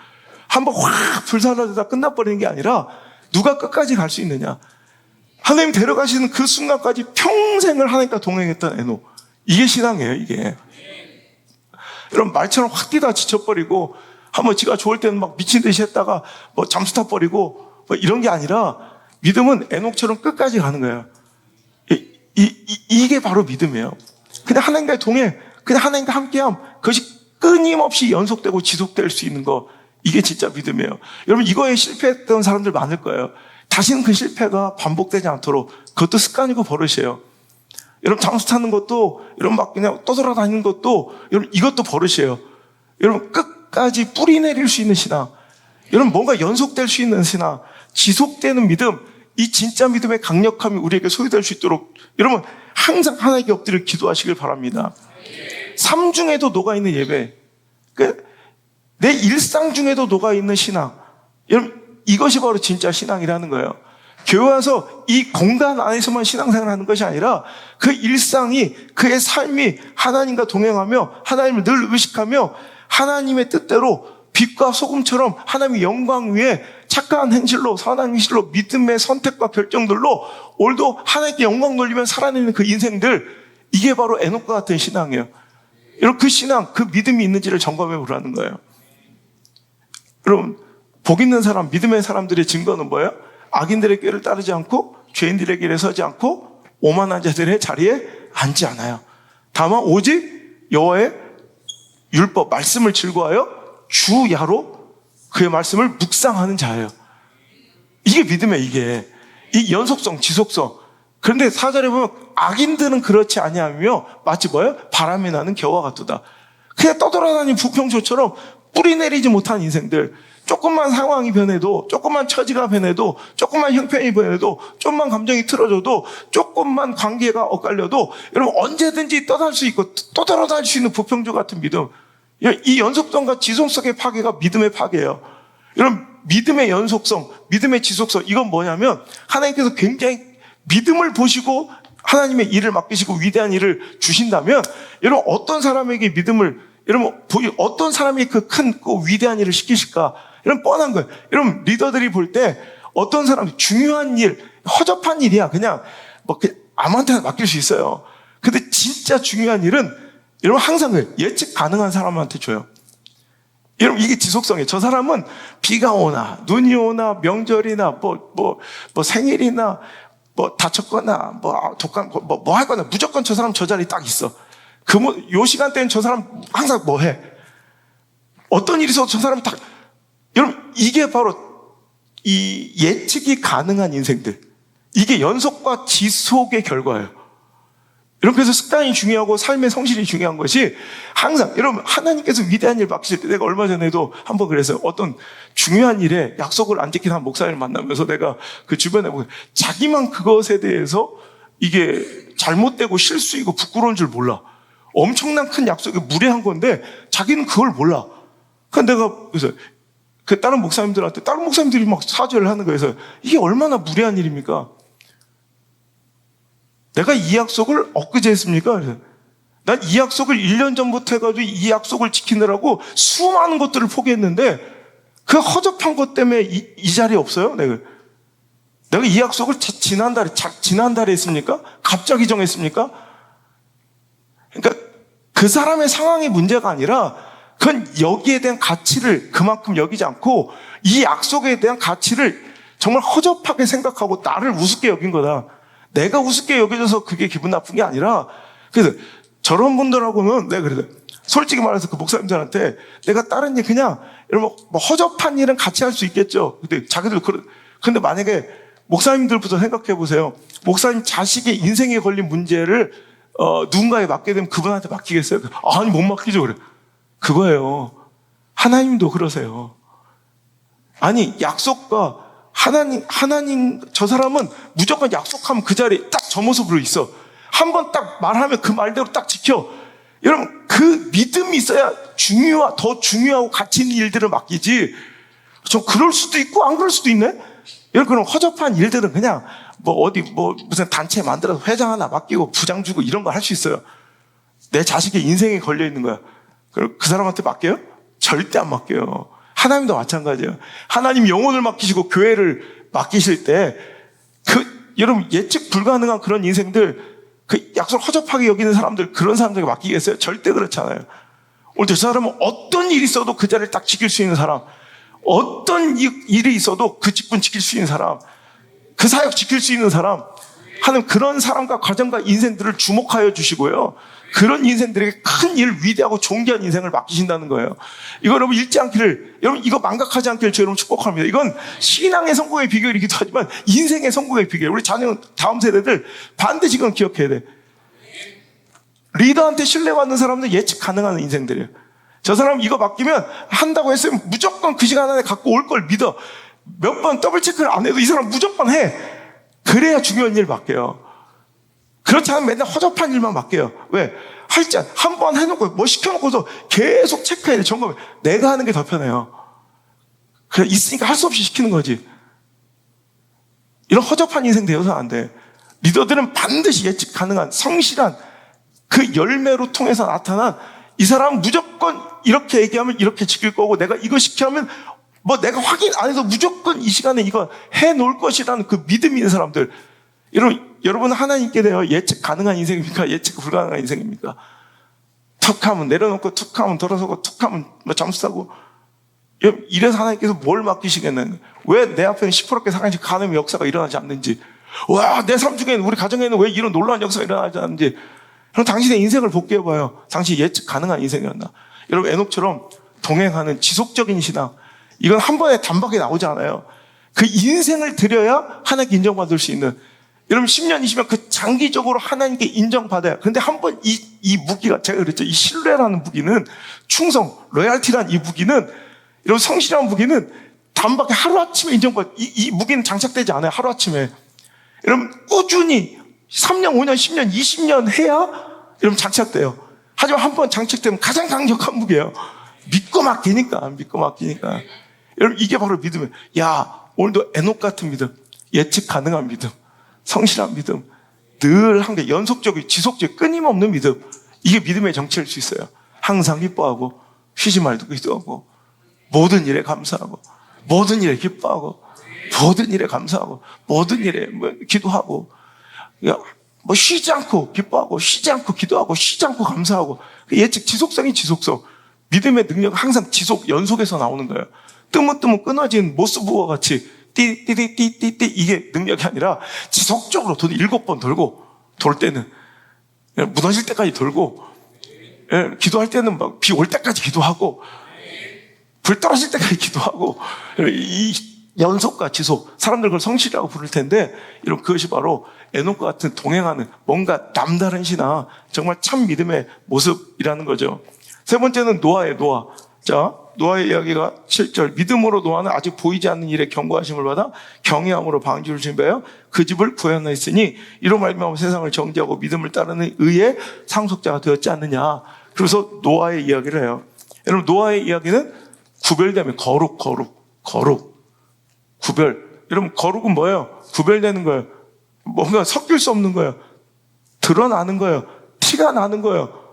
한번 확 불살라지다 끝나버리는 게 아니라 누가 끝까지 갈 수 있느냐. 하나님 데려가시는 그 순간까지 평생을 하나님과 동행했던 에녹. 이게 신앙이에요. 이게. 여러분 말처럼 확 뛰다 지쳐버리고 한번 지가 좋을 때는 막 미친 듯이 했다가 뭐 잠수 타버리고 뭐 이런 게 아니라 믿음은 에녹처럼 끝까지 가는 거예요. 이게 바로 믿음이에요. 그냥 하나님과의 동행, 그냥 하나님과 함께함, 그것이 끊임없이 연속되고 지속될 수 있는 거, 이게 진짜 믿음이에요. 여러분 이거에 실패했던 사람들 많을 거예요. 다시는 그 실패가 반복되지 않도록 그것도 습관이고 버릇이에요. 여러분 잠수 타는 것도 여러분 막 그냥 떠돌아다니는 것도 여러분 이것도 버릇이에요. 여러분 끝까지 뿌리 내릴 수 있는 신앙, 여러분 뭔가 연속될 수 있는 신앙, 지속되는 믿음, 이 진짜 믿음의 강력함이 우리에게 소유될 수 있도록 여러분 항상 하나님께 엎드려 기도하시길 바랍니다. 삶 중에도 녹아있는 예배, 내 일상 중에도 녹아있는 신앙, 여러분 이것이 바로 진짜 신앙이라는 거예요. 교회 와서 이 공간 안에서만 신앙생활을 하는 것이 아니라 그 일상이, 그의 삶이 하나님과 동행하며 하나님을 늘 의식하며 하나님의 뜻대로 빛과 소금처럼 하나님의 영광 위에 착한 행실로, 선한 행실로, 믿음의 선택과 결정들로 오늘도 하나님께 영광 돌리며 살아내는 그 인생들, 이게 바로 에녹과 같은 신앙이에요. 여러분 그 신앙, 그 믿음이 있는지를 점검해 보라는 거예요. 여러분 복 있는 사람, 믿음의 사람들의 증거는 뭐예요? 악인들의 꾀를 따르지 않고 죄인들의 길에 서지 않고 오만한 자들의 자리에 앉지 않아요. 다만 오직 여호와의 율법, 말씀을 즐거워하여 주야로 그의 말씀을 묵상하는 자예요. 이게 믿음이에요. 이게 이 연속성, 지속성. 그런데 4절에 보면 악인들은 그렇지 아니하며 마치 뭐예요? 바람이 나는 겨와 같도다. 그냥 떠돌아다니는 부평초처럼 뿌리 내리지 못한 인생들, 조금만 상황이 변해도, 조금만 처지가 변해도, 조금만 형편이 변해도, 조금만 감정이 틀어져도, 조금만 관계가 엇갈려도 여러분 언제든지 떠날 수 있고 또 돌아다닐 수 있는 부평초 같은 믿음. 이 연속성과 지속성의 파괴가 믿음의 파괴예요. 여러분 믿음의 연속성, 믿음의 지속성, 이건 뭐냐면 하나님께서 굉장히 믿음을 보시고 하나님의 일을 맡기시고 위대한 일을 주신다면 여러분 어떤 사람에게 믿음을, 여러분 어떤 사람이 그 큰 위대한 일을 시키실까? 여러분 뻔한 거예요. 여러분 리더들이 볼 때 어떤 사람 중요한 일, 허접한 일이야 그냥 뭐 아무한테나 맡길 수 있어요. 근데 진짜 중요한 일은 여러분 항상 그래요. 예측 가능한 사람한테 줘요. 여러분 이게 지속성이에요. 저 사람은 비가 오나 눈이 오나 명절이나 뭐 생일이나 뭐 다쳤거나 독감 뭐 하거나 무조건 저 사람 저 자리 딱 있어. 요 시간대는 저 사람 항상 뭐 해. 어떤 일이 있어도 저 사람 딱. 여러분 이게 바로 이 예측이 가능한 인생들. 이게 연속과 지속의 결과예요. 여러분 그래서 습관이 중요하고 삶의 성실이 중요한 것이 항상 여러분 하나님께서 위대한 일 맡기실 때, 내가 얼마 전에도 한번 그랬어요. 어떤 중요한 일에 약속을 안 지킨 한 목사님을 만나면서 내가 그 주변에 보고 자기만 그것에 대해서 이게 잘못되고 실수이고 부끄러운 줄 몰라. 엄청난 큰 약속이 무례한 건데 자기는 그걸 몰라. 그러니까 내가 그래서 그 다른 목사님들이 막 사죄를 하는 거예요. 그래서 이게 얼마나 무례한 일입니까? 내가 이 약속을 엊그제 했습니까? 난 이 약속을 1년 전부터 해가지고 이 약속을 지키느라고 수많은 것들을 포기했는데 그 허접한 것 때문에 이 자리에 없어요. 내가 이 약속을 지난달에 했습니까? 갑자기 정했습니까? 그러니까 그 사람의 상황이 문제가 아니라 그건 여기에 대한 가치를 그만큼 여기지 않고 이 약속에 대한 가치를 정말 허접하게 생각하고 나를 우습게 여긴 거다. 내가 우습게 여겨져서 그게 기분 나쁜 게 아니라, 그래서 저런 분들하고는 내가 그래도 솔직히 말해서 그 목사님들한테 내가 다른 일 그냥 여러분 뭐 허접한 일은 같이 할 수 있겠죠. 근데 자기들 근데 만약에 목사님들부터 생각해 보세요. 목사님 자식의 인생에 걸린 문제를 누군가에 맡게 되면 그분한테 맡기겠어요? 아니 못 맡기죠. 그래. 그거예요. 하나님도 그러세요. 아니 약속과 하나님 저 사람은 무조건 약속하면 그 자리에 딱 저 모습으로 있어. 한번 딱 말하면 그 말대로 딱 지켜. 여러분 그 믿음이 있어야 더 중요하고 가치 있는 일들을 맡기지. 저 그럴 수도 있고 안 그럴 수도 있네. 여러분 그럼 허접한 일들은 그냥 무슨 단체 만들어서 회장 하나 맡기고 부장 주고 이런 거 할 수 있어요. 내 자식의 인생에 걸려 있는 거야. 그럼 그 사람한테 맡겨요? 절대 안 맡겨요. 하나님도 마찬가지예요. 하나님 영혼을 맡기시고 교회를 맡기실 때 여러분 예측 불가능한 그런 인생들, 그 약속 허접하게 여기는 사람들, 그런 사람들에게 맡기겠어요? 절대 그렇지 않아요. 오늘 저 사람은 어떤 일이 있어도 그 자리를 딱 지킬 수 있는 사람, 어떤 일이 있어도 그 직분 지킬 수 있는 사람, 그 사역 지킬 수 있는 사람, 하는 그런 사람과 가정과 인생들을 주목하여 주시고요. 그런 인생들에게 큰 일, 위대하고 존귀한 인생을 맡기신다는 거예요. 이거 여러분 잃지 않기를, 여러분 이거 망각하지 않기를 저 여러분 축복합니다. 이건 신앙의 성공의 비결이기도 하지만 인생의 성공의 비결. 우리 자녀 다음 세대들 반드시 이건 기억해야 돼. 리더한테 신뢰받는 사람들 예측 가능한 인생들이에요. 저 사람 이거 맡기면 한다고 했으면 무조건 그 시간 안에 갖고 올 걸 믿어. 몇 번 더블 체크를 안 해도 이 사람 무조건 해. 그래야 중요한 일 맡겨요. 그렇지 않으면 맨날 허접한 일만 맡겨요. 왜? 한 번 해놓고 뭐 시켜놓고서 계속 체크해야 돼. 점검해. 내가 하는 게 더 편해요. 그래 있으니까 할 수 없이 시키는 거지. 이런 허접한 인생 되어서 안 돼. 리더들은 반드시 예측 가능한 성실한 그 열매로 통해서 나타난, 이 사람은 무조건 이렇게 얘기하면 이렇게 지킬 거고, 내가 이거 시키면 뭐 내가 확인 안 해도 무조건 이 시간에 이거 해놓을 것이라는 그 믿음이 있는 사람들. 여러분 하나님께 대하여 예측 가능한 인생입니까? 예측 불가능한 인생입니까? 툭 하면 내려놓고 툭 하면 돌아서고 툭 하면 뭐 잠수 타고. 이래서 하나님께서 뭘 맡기시겠는? 왜 내 앞에는 시퍼렇게 사랑식 가늠의 역사가 일어나지 않는지, 와, 내 삶 중에는, 우리 가정에는 왜 이런 놀라운 역사가 일어나지 않는지. 그럼 당신의 인생을 복귀해봐요. 당신이 예측 가능한 인생이었나? 여러분 에녹처럼 동행하는 지속적인 신앙, 이건 한 번에 단박에 나오지 않아요. 그 인생을 들여야 하나님께 인정받을 수 있는, 여러분 10년, 20년 그 장기적으로 하나님께 인정받아야. 그런데 한번 이 무기가, 제가 그랬죠. 이 신뢰라는 무기는, 충성, 로얄티라는 이 무기는, 여러분 성실한 무기는 단박에 하루아침에 인정받아. 이 무기는 장착되지 않아요. 하루아침에. 여러분 꾸준히 3년, 5년, 10년, 20년 해야 여러분 장착돼요. 하지만 한번 장착되면 가장 강력한 무기예요. 믿고 맡기니까. 여러분 이게 바로 믿음이에요. 야, 오늘도 에녹 같은 믿음, 예측 가능한 믿음, 성실한 믿음, 늘 함께 연속적이고 지속적이고 끊임없는 믿음. 이게 믿음의 정체일 수 있어요. 항상 기뻐하고 쉬지 말고 기도하고 모든 일에 감사하고 모든 일에 기뻐하고 모든 일에 감사하고 모든 일에 기도하고, 쉬지 않고 기뻐하고 쉬지 않고 기도하고 쉬지 않고 감사하고. 예측 지속성이 지속성. 믿음의 능력은 항상 지속 연속해서 나오는 거예요. 뜨문뜨문 끊어진 모스부와 같이 띠띠띠띠띠 이게 능력이 아니라 지속적으로 돈 7번 돌고, 돌 때는 무너질 때까지 돌고, 기도할 때는 막 비 올 때까지 기도하고 불 떨어질 때까지 기도하고. 이 연속과 지속, 사람들 그걸 성실이라고 부를 텐데, 이런 그것이 바로 에녹과 같은 동행하는 뭔가 남다른 신앙, 정말 참 믿음의 모습이라는 거죠. 세 번째는 노아예요. 노아. 자, 노아의 이야기가 7절. 믿음으로 노아는 아직 보이지 않는 일에 경고하심을 받아 경외함으로 방주를 준비하여 그 집을 구해놨으니 이로 말미암아 세상을 정죄하고 믿음을 따르는 의의 상속자가 되었지 않느냐. 그래서 노아의 이야기를 해요. 여러분 노아의 이야기는 구별되면 거룩. 구별. 여러분 거룩은 뭐예요? 구별되는 거예요. 뭔가 섞일 수 없는 거예요. 드러나는 거예요. 티가 나는 거예요.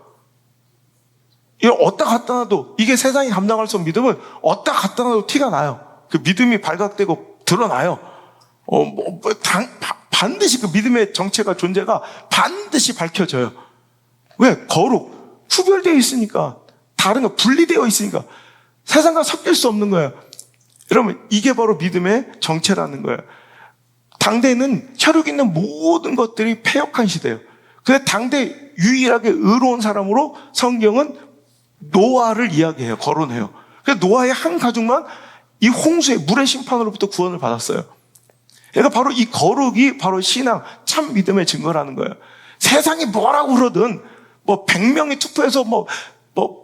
이걸 어디다 갖다 놔도, 이게 세상이 감당할 수 없는 믿음은 어디다 갖다 놔도 티가 나요. 그 믿음이 발각되고 드러나요. 반드시 그 믿음의 정체가, 존재가 반드시 밝혀져요. 왜? 거룩. 구별되어 있으니까. 다른 거 분리되어 있으니까. 세상과 섞일 수 없는 거예요. 여러분 이게 바로 믿음의 정체라는 거예요. 당대는 혈육 있는 모든 것들이 패역한 시대예요. 근데 당대 유일하게 의로운 사람으로 성경은 노아를 이야기해요. 거론해요. 그래서 노아의 한 가족만 이 홍수의 물의 심판으로부터 구원을 받았어요. 그러니까 바로 이 거룩이 바로 신앙, 참 믿음의 증거라는 거예요. 세상이 뭐라고 그러든, 100명이 투표해서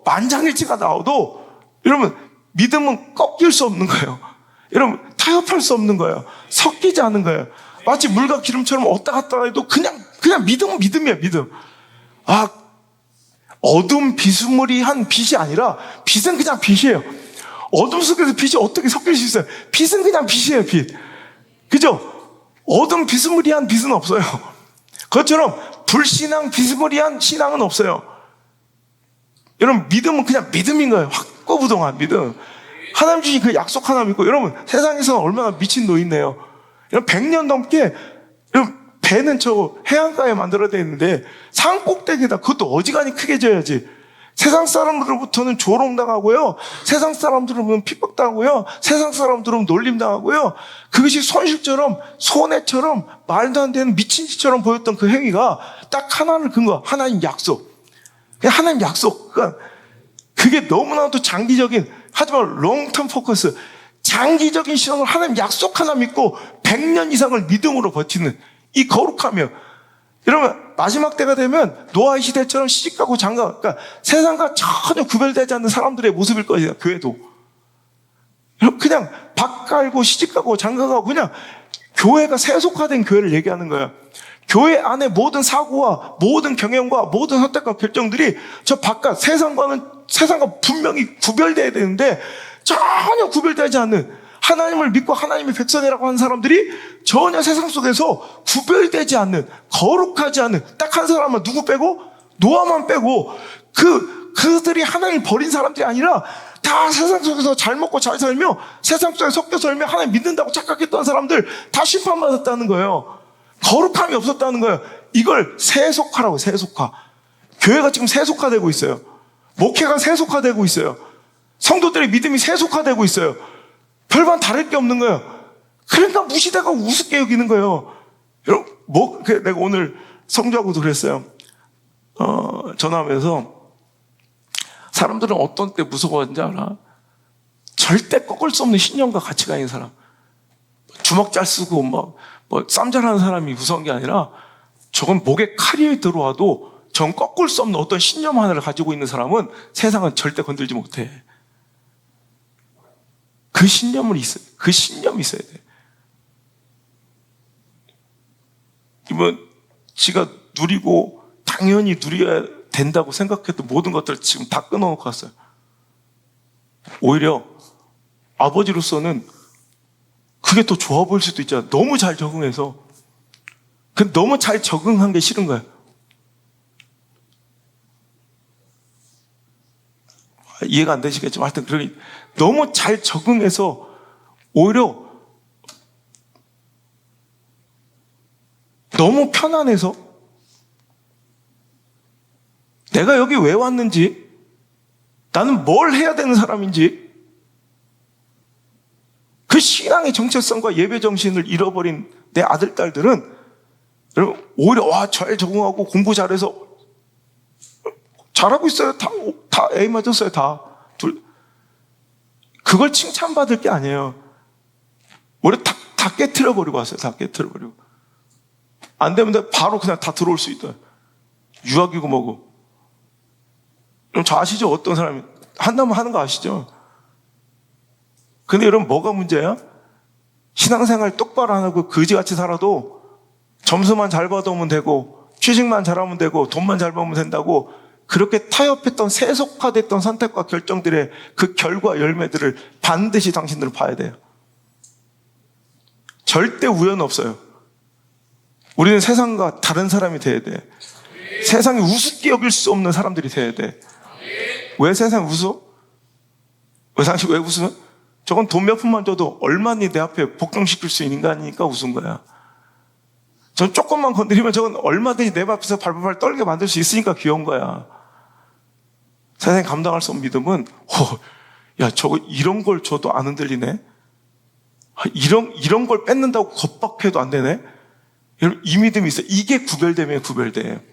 만장일치가 나와도, 여러분, 믿음은 꺾일 수 없는 거예요. 여러분, 타협할 수 없는 거예요. 섞이지 않은 거예요. 마치 물과 기름처럼 왔다 갔다 해도 그냥 믿음은 믿음이에요, 믿음. 어둠 비스무리한 빛이 아니라 빛은 그냥 빛이에요. 어둠 속에서 빛이 어떻게 섞일 수 있어요? 빛은 그냥 빛이에요, 빛. 그죠? 어둠 비스무리한 빛은 없어요. 그것처럼 불신앙 비스무리한 신앙은 없어요. 여러분 믿음은 그냥 믿음인 거예요. 확고부동한 믿음. 하나님 주신 그 약속 하나 믿고. 여러분 세상에서 얼마나 미친 노인네요. 여러분 100년 넘게, 여러분 배는 저 해안가에 만들어져 있는데 산 꼭대기에다, 그것도 어지간히 크게 져야지. 세상 사람들로부터는 조롱당하고요, 세상 사람들로부터는 핍박당하고요, 세상 사람들은 놀림당하고요. 그것이 손실처럼 손해처럼 말도 안 되는 미친 짓처럼 보였던 그 행위가 딱 하나를 근거, 하나님 약속. 하나님 약속. 그러니까 그게 너무나도 장기적인, 하지만 롱텀 포커스, 장기적인 시선으로 하나님 약속 하나 믿고 100년 이상을 믿음으로 버티는 이 거룩하며. 여러분 마지막 때가 되면 노아의 시대처럼 시집가고 장가, 그러니까 세상과 전혀 구별되지 않는 사람들의 모습일 거예요. 교회도 그냥 밥 깔고 시집가고 장가가고, 그냥 교회가 세속화된 교회를 얘기하는 거예요. 교회 안에 모든 사고와 모든 경영과 모든 선택과 결정들이 저 바깥 세상과 분명히 구별돼야 되는데 전혀 구별되지 않는, 하나님을 믿고 하나님의 백성이라고 하는 사람들이 전혀 세상 속에서 구별되지 않는, 거룩하지 않는, 딱 한 사람만, 누구 빼고? 노아만 빼고, 그들이 하나님을 버린 사람들이 아니라 다 세상 속에서 잘 먹고 잘 살며 세상 속에 섞여 살며 하나님 믿는다고 착각했던 사람들 다 심판받았다는 거예요. 거룩함이 없었다는 거예요. 이걸 세속화라고. 세속화. 교회가 지금 세속화되고 있어요. 목회가 세속화되고 있어요. 성도들의 믿음이 세속화되고 있어요. 별반 다를 게 없는 거예요. 그러니까 무시되고 우습게 여기는 거예요. 여러분, 내가 오늘 성주하고도 그랬어요. 전화하면서 사람들은 어떤 때 무서워하는지 알아? 절대 꺾을 수 없는 신념과 가치가 있는 사람. 주먹 잘 쓰고 뭐 쌈잘하는 사람이 무서운 게 아니라 저건 목에 칼이 들어와도 전 꺾을 수 없는 어떤 신념 하나를 가지고 있는 사람은 세상은 절대 건들지 못해. 그 신념이 있어야 돼. 이번 지가 누리고 당연히 누려야 된다고 생각했던 모든 것들을 지금 다 끊어놓고 왔어요. 오히려 아버지로서는 그게 더 좋아 보일 수도 있잖아. 너무 잘 적응해서. 너무 잘 적응한 게 싫은 거야. 이해가 안 되시겠지만 하여튼 그러니 너무 잘 적응해서 오히려 너무 편안해서 내가 여기 왜 왔는지, 나는 뭘 해야 되는 사람인지, 그 신앙의 정체성과 예배 정신을 잃어버린 내 아들, 딸들은 오히려 잘 적응하고 공부 잘해서 잘하고 있어요. 다 A 맞았어요. 다. 그걸 칭찬받을 게 아니에요. 오히려 다 깨트려버리고 왔어요. 다 깨트려버리고. 안 되면 바로 그냥 다 들어올 수 있다. 유학이고 뭐고. 그럼 저 아시죠? 어떤 사람이 한다면 하는 거 아시죠? 근데 여러분 뭐가 문제야? 신앙생활 똑바로 안 하고 거지같이 살아도 점수만 잘 받아오면 되고 취직만 잘하면 되고 돈만 잘 벌면 된다고 그렇게 타협했던 세속화됐던 선택과 결정들의 그 결과 열매들을 반드시 당신들은 봐야 돼요. 절대 우연 없어요. 우리는 세상과 다른 사람이 돼야 돼. 세상이 우습게 여길 수 없는 사람들이 돼야 돼. 왜 세상이 웃어? 왜 웃어? 저건 돈 몇 푼만 줘도 얼마니 내 앞에 복종시킬 수 있는 인간이니까 웃은 거야. 전 조금만 건드리면 저건 얼마든지 내 앞에서 발발발 떨게 만들 수 있으니까 귀여운 거야. 세상이 감당할 수 없는 믿음은 야 저거 이런 걸 줘도 안 흔들리네. 이런 걸 뺏는다고 겁박해도 안 되네. 여러분 이 믿음이 있어요. 이게 구별됨이에요. 구별돼.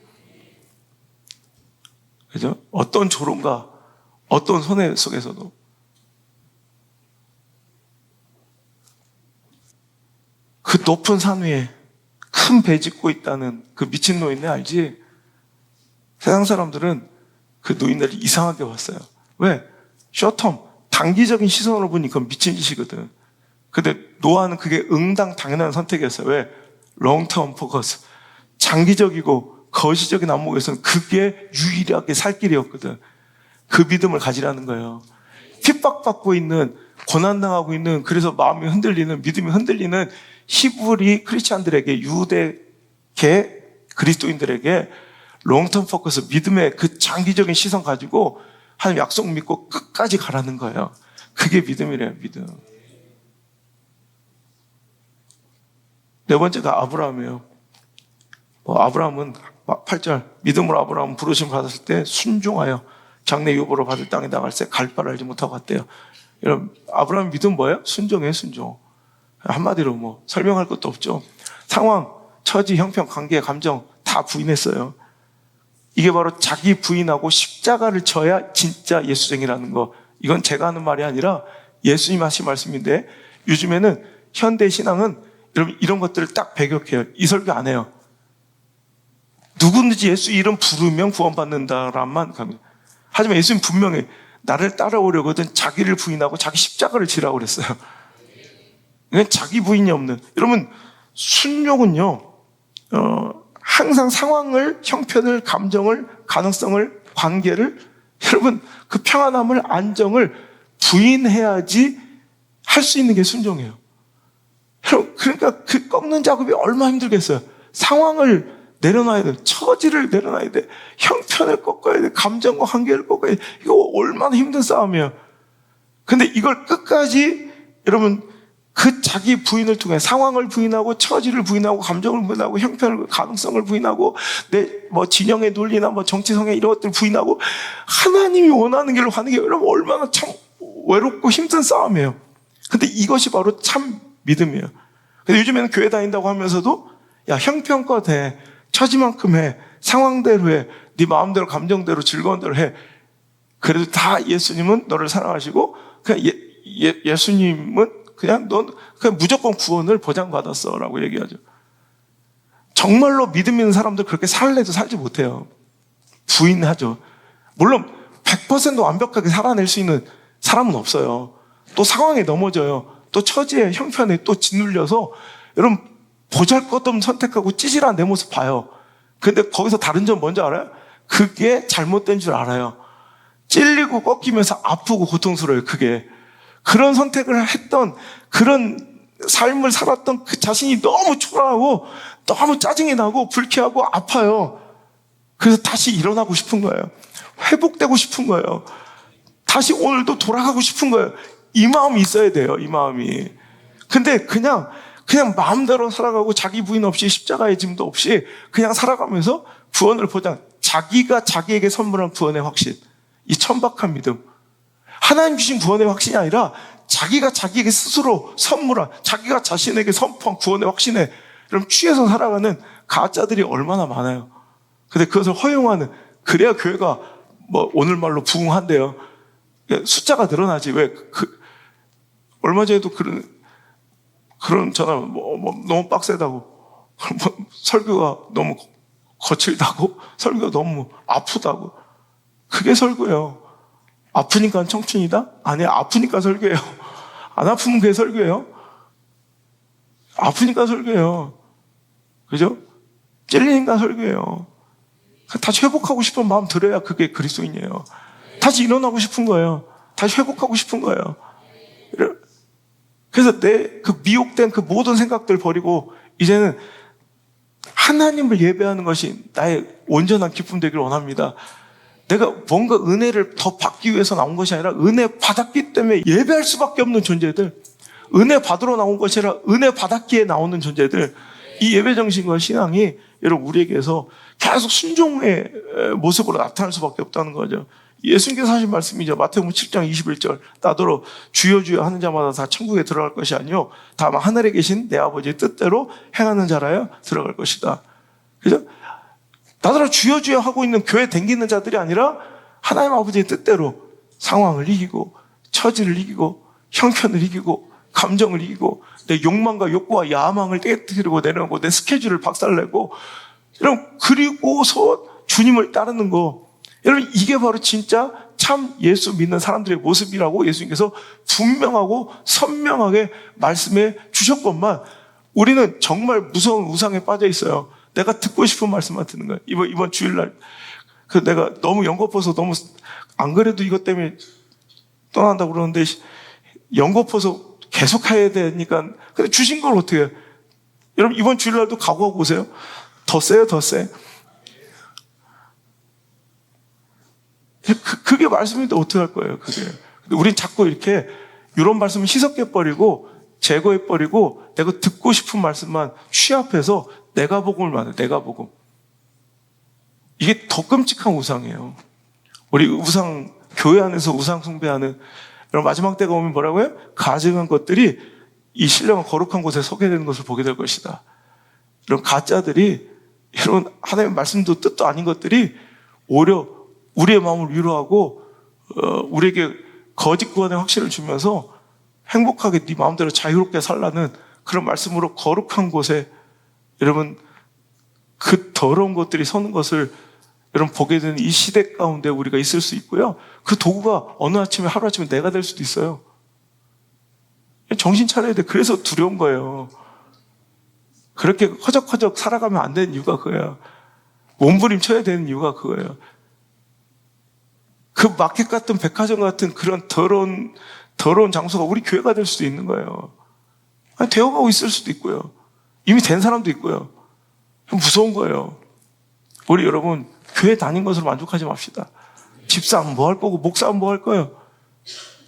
그죠? 어떤 조롱과 어떤 손해 속에서도 그 높은 산 위에 큰 배 짓고 있다는 그 미친 노인네 알지? 세상 사람들은 그 노인네를 이상하게 봤어요. 왜? 숏텀, 단기적인 시선으로 보니 그건 미친 짓이거든. 근데 노아는 그게 당연한 선택이었어요. 왜? 롱텀 포커스. 장기적이고 거시적인 안목에서는 그게 유일하게 살 길이었거든. 그 믿음을 가지라는 거예요. 핍박받고 있는, 고난당하고 있는, 그래서 마음이 흔들리는, 믿음이 흔들리는 히브리 크리스찬들에게, 유대계 그리스도인들에게 롱텀 포커스, 믿음의 그 장기적인 시선 가지고 하나님 약속 믿고 끝까지 가라는 거예요. 그게 믿음이래요. 믿음. 네 번째가 아브라함이에요. 아브라함은 8절 믿음으로 아브라함은 부르심 받았을 때 순종하여 장래 유보로 받을 땅에 나갈 때 갈 바를 알지 못하고 갔대요. 여러분 아브라함 믿음 뭐예요? 순종이에요. 순종. 한마디로 설명할 것도 없죠. 상황, 처지, 형편, 관계, 감정 다 부인했어요. 이게 바로 자기 부인하고 십자가를 져야 진짜 예수쟁이라는 거. 이건 제가 하는 말이 아니라 예수님 하신 말씀인데 요즘에는 현대 신앙은 여러분 이런 것들을 딱 배격해요. 이 설교 안 해요. 누구든지 예수 이름 부르면 구원받는다란만 갑니다. 하지만 예수님 분명히 나를 따라오려거든 자기를 부인하고 자기 십자가를 지라고 그랬어요. 그냥 자기 부인이 없는. 여러분 순종은요 항상 상황을, 형편을, 감정을, 가능성을, 관계를 여러분 그 평안함을, 안정을 부인해야지 할 수 있는 게 순종이에요. 그러니까 그 꺾는 작업이 얼마나 힘들겠어요. 상황을 내려놔야 돼. 처지를 내려놔야 돼. 형편을 꺾어야 돼. 감정과 관계를 꺾어야 돼. 이거 얼마나 힘든 싸움이에요. 근데 이걸 끝까지 여러분 그 자기 부인을 통해 상황을 부인하고 처지를 부인하고 감정을 부인하고 형편을 가능성을 부인하고 내 진영의 논리나 정치 성향 이런 것들 부인하고 하나님이 원하는 길로 가는 게 여러분 얼마나 참 외롭고 힘든 싸움이에요. 근데 이것이 바로 참 믿음이에요. 근데 요즘에는 교회 다닌다고 하면서도 야 형편껏 해. 처지만큼 해. 상황대로 해. 네 마음대로 감정대로 즐거운 대로 해. 그래도 다 예수님은 너를 사랑하시고 그냥 예수님은 그냥 무조건 구원을 보장받았어 라고 얘기하죠. 정말로 믿음 있는 사람들 그렇게 살래도 살지 못해요. 부인하죠. 물론 100% 완벽하게 살아낼 수 있는 사람은 없어요. 또 상황에 넘어져요. 또 처지에 형편에 또 짓눌려서 여러분 보잘것없는 선택하고 찌질한 내 모습 봐요. 근데 거기서 다른 점 뭔지 알아요? 그게 잘못된 줄 알아요. 찔리고 꺾이면서 아프고 고통스러워요. 그게 그런 선택을 했던 그런 삶을 살았던 그 자신이 너무 초라하고 너무 짜증이 나고 불쾌하고 아파요. 그래서 다시 일어나고 싶은 거예요. 회복되고 싶은 거예요. 다시 오늘도 돌아가고 싶은 거예요. 이 마음이 있어야 돼요. 이 마음이. 근데 그냥 마음대로 살아가고 자기 부인 없이 십자가의 짐도 없이 그냥 살아가면서 구원을 보장, 자기가 자기에게 선물한 구원의 확신, 이 천박한 믿음, 하나님 주신 구원의 확신이 아니라 자기가 자기에게 스스로 선물한, 자기가 자신에게 선포한 구원의 확신에 그럼 취해서 살아가는 가짜들이 얼마나 많아요. 근데 그것을 허용하는, 그래야 교회가 뭐 오늘 말로 부흥한대요. 숫자가 늘어나지. 왜 얼마 전에도 그런 전화 너무 빡세다고, 설교가 너무 거칠다고, 설교가 너무 아프다고. 그게 설교예요. 아프니까 청춘이다? 아니야, 아프니까 설교예요. 안 아프면 그게 설교예요. 아프니까 설교예요. 그죠? 찔리니까 설교예요. 다시 회복하고 싶은 마음 들어야 그게 그리스도인이에요. 다시 일어나고 싶은 거예요. 다시 회복하고 싶은 거예요. 그래서 내 그 미혹된 그 모든 생각들 버리고 이제는 하나님을 예배하는 것이 나의 온전한 기쁨 되기를 원합니다. 내가 뭔가 은혜를 더 받기 위해서 나온 것이 아니라 은혜 받았기 때문에 예배할 수밖에 없는 존재들, 은혜 받으러 나온 것이 아니라 은혜 받았기에 나오는 존재들, 이 예배 정신과 신앙이 여러분 우리에게서 계속 순종의 모습으로 나타날 수밖에 없다는 거죠. 예수님께서 하신 말씀이죠. 마태복음 7장 21절. 나더러 주여 주여 하는 자마다 다 천국에 들어갈 것이 아니요 다만 하늘에 계신 내 아버지의 뜻대로 행하는 자라야 들어갈 것이다. 그죠? 나더러 주여 주여 하고 있는 교회 댕기는 자들이 아니라 하나님 아버지의 뜻대로 상황을 이기고 처지를 이기고 형편을 이기고 감정을 이기고 내 욕망과 욕구와 야망을 깨뜨리고 내려놓고 내 스케줄을 박살내고 여러분 그리고서 주님을 따르는 거, 여러분 이게 바로 진짜 참 예수 믿는 사람들의 모습이라고 예수님께서 분명하고 선명하게 말씀해 주셨건만 우리는 정말 무서운 우상에 빠져 있어요. 내가 듣고 싶은 말씀만 듣는 거예요. 이번 주일날 내가 너무 연거푸서 너무 안 그래도 이것 때문에 떠난다고 그러는데 연거푸서 계속 해야 되니까 근데 주신 걸 어떻게 해요? 여러분 이번 주일날도 각오하고 오세요. 더 세요, 더 세. 그게 말씀인데 어떻게 할 거예요, 그게. 근데 우린 자꾸 이렇게 이런 말씀을 희석해버리고 제거해버리고 내가 듣고 싶은 말씀만 취합해서 내가 복음을 만들어요, 내가 복음. 이게 더 끔찍한 우상이에요. 우리 우상, 교회 안에서 우상 숭배하는, 여러분 마지막 때가 오면 뭐라고요? 가증한 것들이 이 신령한 거룩한 곳에 서게 되는 것을 보게 될 것이다. 이런 가짜들이, 여러분 하나님의 말씀도 뜻도 아닌 것들이 오히려 우리의 마음을 위로하고 우리에게 거짓 구원의 확신을 주면서 행복하게 네 마음대로 자유롭게 살라는 그런 말씀으로 거룩한 곳에 여러분 그 더러운 것들이 서는 것을 여러분 보게 되는 이 시대 가운데 우리가 있을 수 있고요. 그 도구가 어느 아침에 하루아침에 내가 될 수도 있어요. 정신 차려야 돼. 그래서 두려운 거예요. 그렇게 허적허적 살아가면 안 되는 이유가 그거예요. 몸부림쳐야 되는 이유가 그거예요. 그 마켓 같은 백화점 같은 그런 더러운 장소가 우리 교회가 될 수도 있는 거예요. 아니, 되어가고 있을 수도 있고요. 이미 된 사람도 있고요. 무서운 거예요. 우리 여러분 교회 다닌 것으로 만족하지 맙시다. 집사면 뭐 할 거고 목사면 뭐 할 거예요.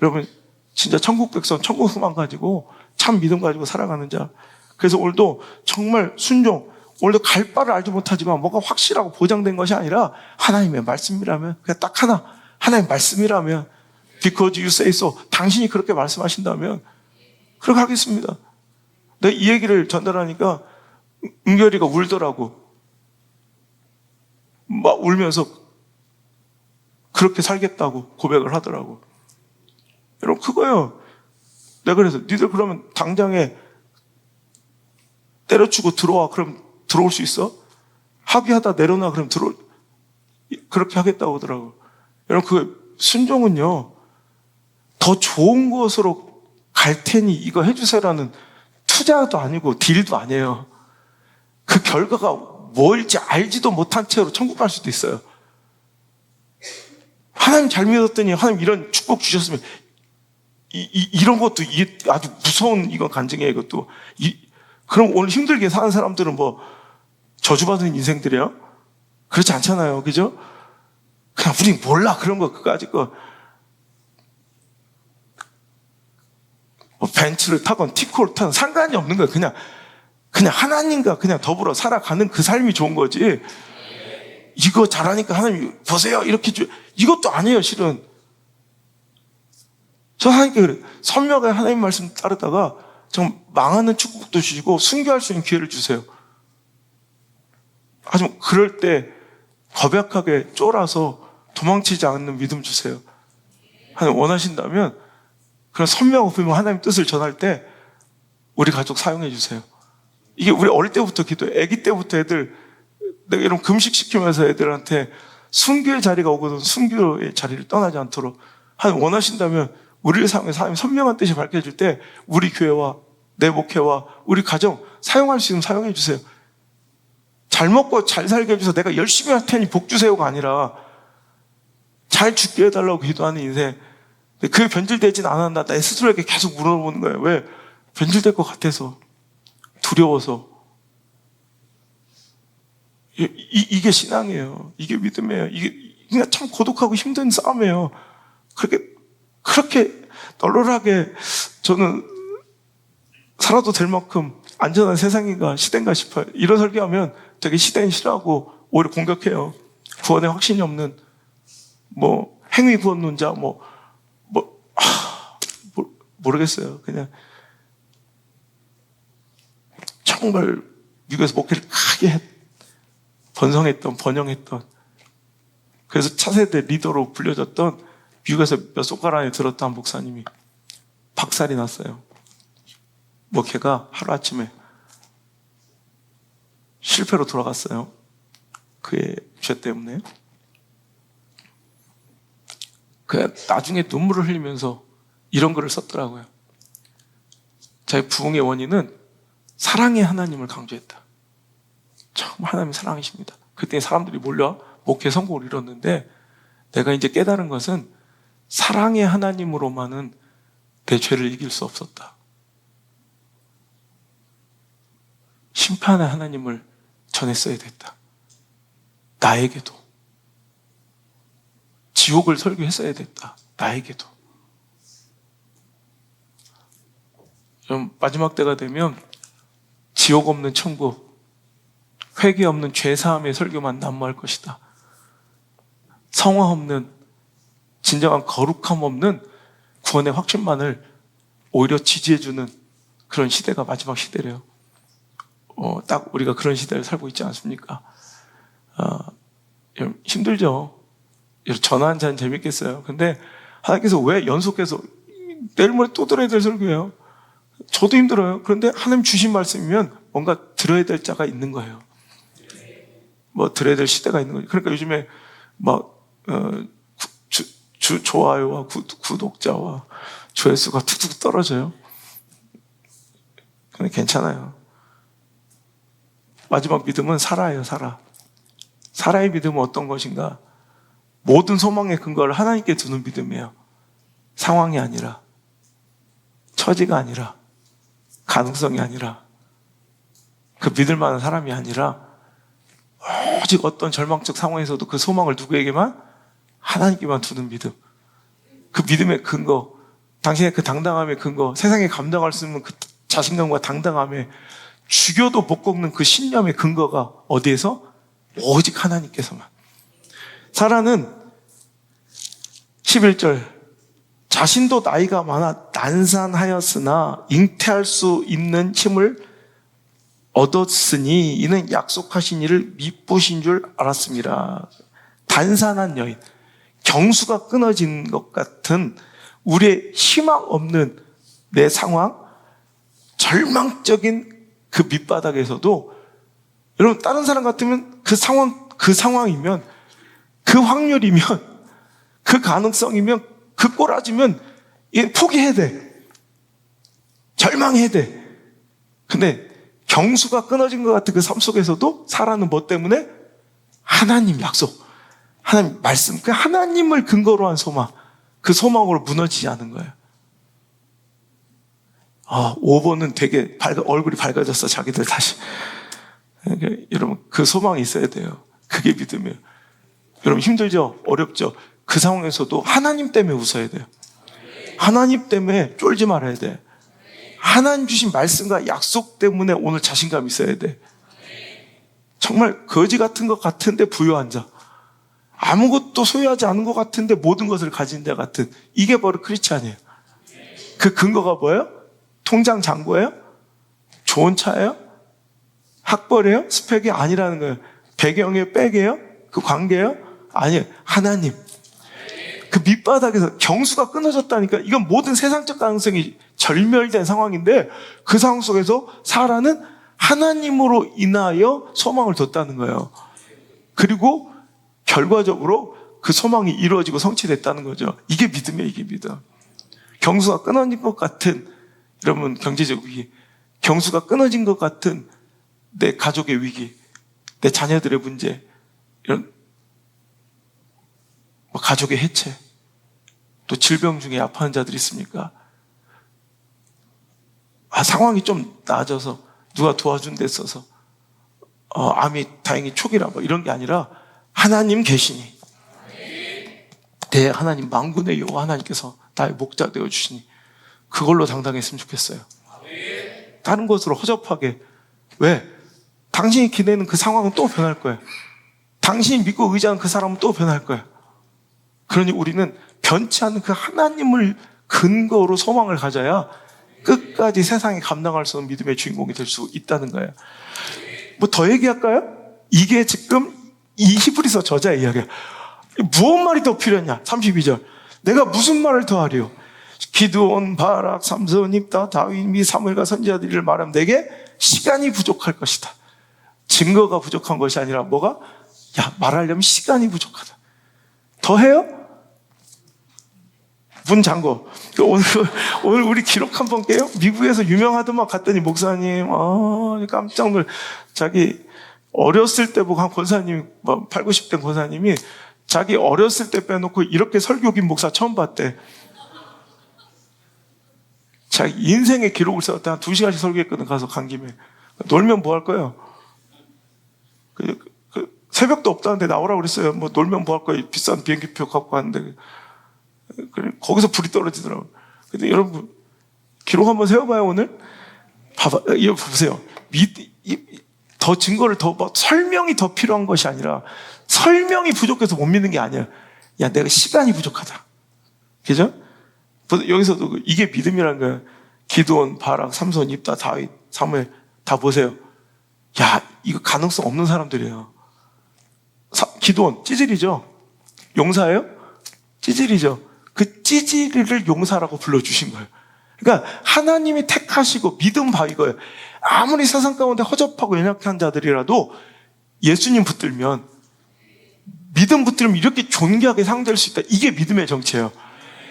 여러분 진짜 천국 백성, 천국 소망 가지고 참 믿음 가지고 살아가는 자. 그래서 오늘도 정말 순종, 오늘도 갈 바를 알지 못하지만 뭐가 확실하고 보장된 것이 아니라 하나님의 말씀이라면 그냥 딱 하나, 하나님의 말씀이라면 because you say so, 당신이 그렇게 말씀하신다면 그렇게 하겠습니다. 내가 이 얘기를 전달하니까 은결이가 울더라고. 막 울면서 그렇게 살겠다고 고백을 하더라고. 여러분 그거요. 내가 그래서 니들 그러면 당장에 때려치고 들어와. 그럼 들어올 수 있어? 합의하다 내려놔. 그럼 그렇게 하겠다고 하더라고. 여러분, 그 순종은요, 더 좋은 곳으로 갈 테니 이거 해주세요라는 투자도 아니고 딜도 아니에요. 그 결과가 뭘지 알지도 못한 채로 천국 갈 수도 있어요. 하나님 잘 믿었더니 하나님 이런 축복 주셨으면 이런 것도 이게 아주 무서운 이거 간증이에요. 이것도 그럼 오늘 힘들게 사는 사람들은 뭐 저주받은 인생들이에요? 그렇지 않잖아요. 그죠? 그냥 우린 몰라. 그런 거 그까짓 거 뭐 벤츠를 타건 티코를 타건 상관이 없는 거예요. 그냥 하나님과 그냥 더불어 살아가는 그 삶이 좋은 거지. 이거 잘하니까 하나님 보세요. 이렇게 이것도 아니에요. 실은 저 하나님께 그래. 선명하게 하나님 말씀 따르다가 좀 망하는 축복도 주시고 순교할 수 있는 기회를 주세요. 하지만 그럴 때 거백하게 쫄아서 도망치지 않는 믿음 주세요. 하나님 원하신다면 그런 선명하고 분명 하나님 뜻을 전할 때 우리 가족 사용해 주세요. 이게 우리 어릴 때부터 기도해. 아기 때부터 애들 내가 이런 금식시키면서 애들한테 순교의 자리가 오거든. 순교의 자리를 떠나지 않도록 하나님 원하신다면 우리를 사용해서 하나님 선명한 뜻이 밝혀질 때 우리 교회와 내 목회와 우리 가정 사용할 수 있는 사용해 주세요. 잘 먹고 잘 살게 해주세요. 내가 열심히 할 테니 복 주세요가 아니라 잘 죽게 해달라고 기도하는 인생. 그게 변질되진 않았나. 내 스스로에게 계속 물어보는 거예요. 왜? 변질될 것 같아서. 두려워서. 이게 신앙이에요. 이게 믿음이에요. 이게 그냥 참 고독하고 힘든 싸움이에요. 그렇게 널널하게 저는 살아도 될 만큼 안전한 세상인가 시대인가 싶어요. 이런 설교하면 되게 시대는 싫어하고 오히려 공격해요. 구원에 확신이 없는 뭐 행위 구원론자 모르겠어요. 그냥 정말 미국에서 목회를 크게 번영했던 그래서 차세대 리더로 불려졌던 미국에서 몇 손가락 안에 들었던 목사님이 박살이 났어요. 목회가 하루아침에 실패로 돌아갔어요. 그의 죄 때문에. 그 나중에 눈물을 흘리면서 이런 글을 썼더라고요. 자기 부흥의 원인은 사랑의 하나님을 강조했다. 정말 하나님 사랑이십니다. 그때 사람들이 몰려 목회 성공을 이뤘는데 내가 이제 깨달은 것은 사랑의 하나님으로만은 내 죄를 이길 수 없었다. 심판의 하나님을 전했어야 됐다. 나에게도. 지옥을 설교했어야 됐다. 나에게도. 좀 마지막 때가 되면 지옥 없는 천국, 회개 없는 죄사함의 설교만 난무할 것이다. 성화 없는, 진정한 거룩함 없는 구원의 확신만을 오히려 지지해주는 그런 시대가 마지막 시대래요. 딱 우리가 그런 시대를 살고 있지 않습니까? 힘들죠. 전화 한 잔 재밌겠어요. 근데 하나님께서 왜 연속해서 내일 모레 또 들어야 될 설교예요? 저도 힘들어요. 그런데 하나님 주신 말씀이면 뭔가 들어야 될 자가 있는 거예요. 뭐 들어야 될 시대가 있는 거예요. 그러니까 요즘에 좋아요와 구독자와 조회수가 툭툭 떨어져요. 근데 괜찮아요. 마지막 믿음은 살아예요, 살아. 살아의 믿음은 어떤 것인가? 모든 소망의 근거를 하나님께 두는 믿음이에요. 상황이 아니라, 처지가 아니라, 가능성이 아니라, 그 믿을 만한 사람이 아니라, 오직 어떤 절망적 상황에서도 그 소망을 누구에게만? 하나님께만 두는 믿음. 그 믿음의 근거, 당신의 그 당당함의 근거, 세상에 감당할 수 있는 그 자신감과 당당함에 죽여도 못 꺾는 그 신념의 근거가 어디에서? 오직 하나님께서만. 사라는 11절 자신도 나이가 많아 난산하였으나 잉태할 수 있는 힘을 얻었으니 이는 약속하신 이를 미쁘신 줄 알았습니다. 단산한 여인, 경수가 끊어진 것 같은 우리의 희망 없는 내 상황, 절망적인 그 밑바닥에서도 여러분 다른 사람 같으면 그 상황이면 그 확률이면 그 가능성이면 그 꼬라지면 포기해야 돼. 절망해야 돼. 근데 경수가 끊어진 것 같은 그 삶 속에서도 살아는 뭐 때문에? 하나님 약속, 하나님 말씀, 그 하나님을 근거로 한 소망, 그 소망으로 무너지지 않은 거예요. 5번은 되게 얼굴이 밝아졌어, 자기들 다시. 그러니까 여러분, 그 소망이 있어야 돼요. 그게 믿음이에요. 여러분, 힘들죠? 어렵죠? 그 상황에서도 하나님 때문에 웃어야 돼요. 하나님 때문에 쫄지 말아야 돼. 하나님 주신 말씀과 약속 때문에 오늘 자신감 있어야 돼. 정말 거지 같은 것 같은데 부유한 자, 아무것도 소유하지 않은 것 같은데 모든 것을 가진 자 같은, 이게 바로 크리스찬이에요. 그 근거가 뭐예요? 통장 잔고예요? 좋은 차예요? 학벌이에요? 스펙이 아니라는 거예요. 배경이에요? 백이에요? 그 관계예요? 아니에요. 하나님. 그 밑바닥에서 경수가 끊어졌다니까. 이건 모든 세상적 가능성이 절멸된 상황인데 그 상황 속에서 사라는 하나님으로 인하여 소망을 뒀다는 거예요. 그리고 결과적으로 그 소망이 이루어지고 성취됐다는 거죠. 이게 믿음이에요. 이게 믿음. 경수가 끊어진 것 같은, 여러분, 경제적 위기, 경수가 끊어진 것 같은 내 가족의 위기, 내 자녀들의 문제, 이런 가족의 해체, 또 질병 중에 아파하는 자들이 있습니까? 상황이 좀 나아져서 누가 도와준 데 있어서 암이 다행히 초기라 이런 게 아니라 하나님 계시니, 내 하나님 만군의 여호와 하나님께서 나의 목자 되어 주시니 그걸로 당당했으면 좋겠어요. 다른 것으로 허접하게. 왜? 당신이 기대는 그 상황은 또 변할 거예요. 당신이 믿고 의지하는 그 사람은 또 변할 거예요. 그러니 우리는 변치 않는 그 하나님을 근거로 소망을 가져야 끝까지 세상이 감당할 수 없는 믿음의 주인공이 될 수 있다는 거예요. 뭐 더 얘기할까요? 이게 지금 이 히브리서 저자의 이야기야. 무엇 말이 더 필요했냐? 32절. 내가 무슨 말을 더 하리요? 기드온, 바락, 삼손, 입다, 다윗 및 사무엘과 선지자들을 말하면 내게 시간이 부족할 것이다. 증거가 부족한 것이 아니라 뭐가? 말하려면 시간이 부족하다. 더 해요? 문 잠궈. 오늘 우리 기록 한번 깨요? 미국에서 유명하더만 갔더니 목사님, 깜짝 놀라. 자기 어렸을 때 보고 한 권사님이, 8, 90대 권사님이 자기 어렸을 때 빼놓고 이렇게 설교긴 목사 처음 봤대. 자기 인생의 기록을 써왔다. 한 2시간씩 설교했거든, 가서 간 김에. 놀면 뭐 할 거예요? 새벽도 없다는데 나오라고 그랬어요. 놀면 뭐 할 거예요? 비싼 비행기표 갖고 왔는데. 거기서 불이 떨어지더라고요. 근데 여러분, 기록 한번 세워봐요, 오늘? 이거 보세요. 더 증거를 설명이 더 필요한 것이 아니라, 설명이 부족해서 못 믿는 게 아니야. 내가 시간이 부족하다. 그죠? 여기서도 이게 믿음이라는 거예요. 기드온, 바락, 삼손, 입다, 다윗, 사무엘 다 보세요. 이거 가능성 없는 사람들이에요. 기드온, 찌질이죠? 용사예요? 찌질이죠? 그 찌질이를 용사라고 불러주신 거예요. 그러니까 하나님이 택하시고 믿음 바 이거예요. 아무리 세상 가운데 허접하고 연약한 자들이라도 예수님 붙들면, 믿음 붙들면 이렇게 존귀하게 상대할 수 있다. 이게 믿음의 정체예요.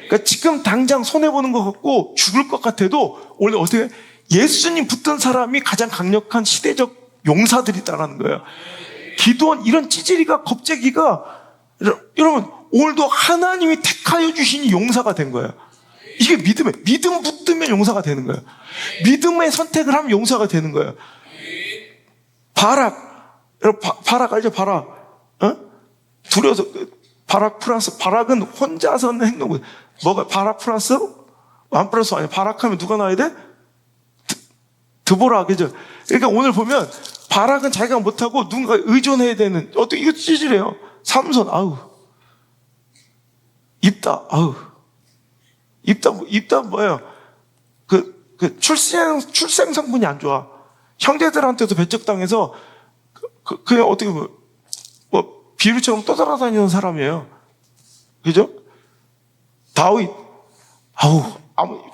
그러니까 지금 당장 손해보는 것 같고 죽을 것 같아도 원래 어떻게 예수님 붙든 사람이 가장 강력한 시대적 용사들이다라는 거예요. 기도한 이런 찌질이가 겁재기가, 여러분 오늘도 하나님이 택하여 주신 용사가 된 거예요. 이게 믿음이에요. 믿음 붙들면 용사가 되는 거예요. 믿음의 선택을 하면 용사가 되는 거예요. 바락 알죠? 바락. 두려워서 바락 플러스, 바락은 혼자서는 행동. 뭐가 바락 플러스? 완 플러스 아니야. 바락하면 누가 나와야 돼? 드보라, 그죠? 그러니까 오늘 보면 바락은 자기가 못하고 누군가 의존해야 되는, 어떻게 이거 찌질해요. 삼손, 입다 뭐예요? 출생 성분이 안 좋아. 형제들한테도 배척당해서 그냥 어떻게 비루처럼 떠돌아다니는 사람이에요. 그죠? 다윗,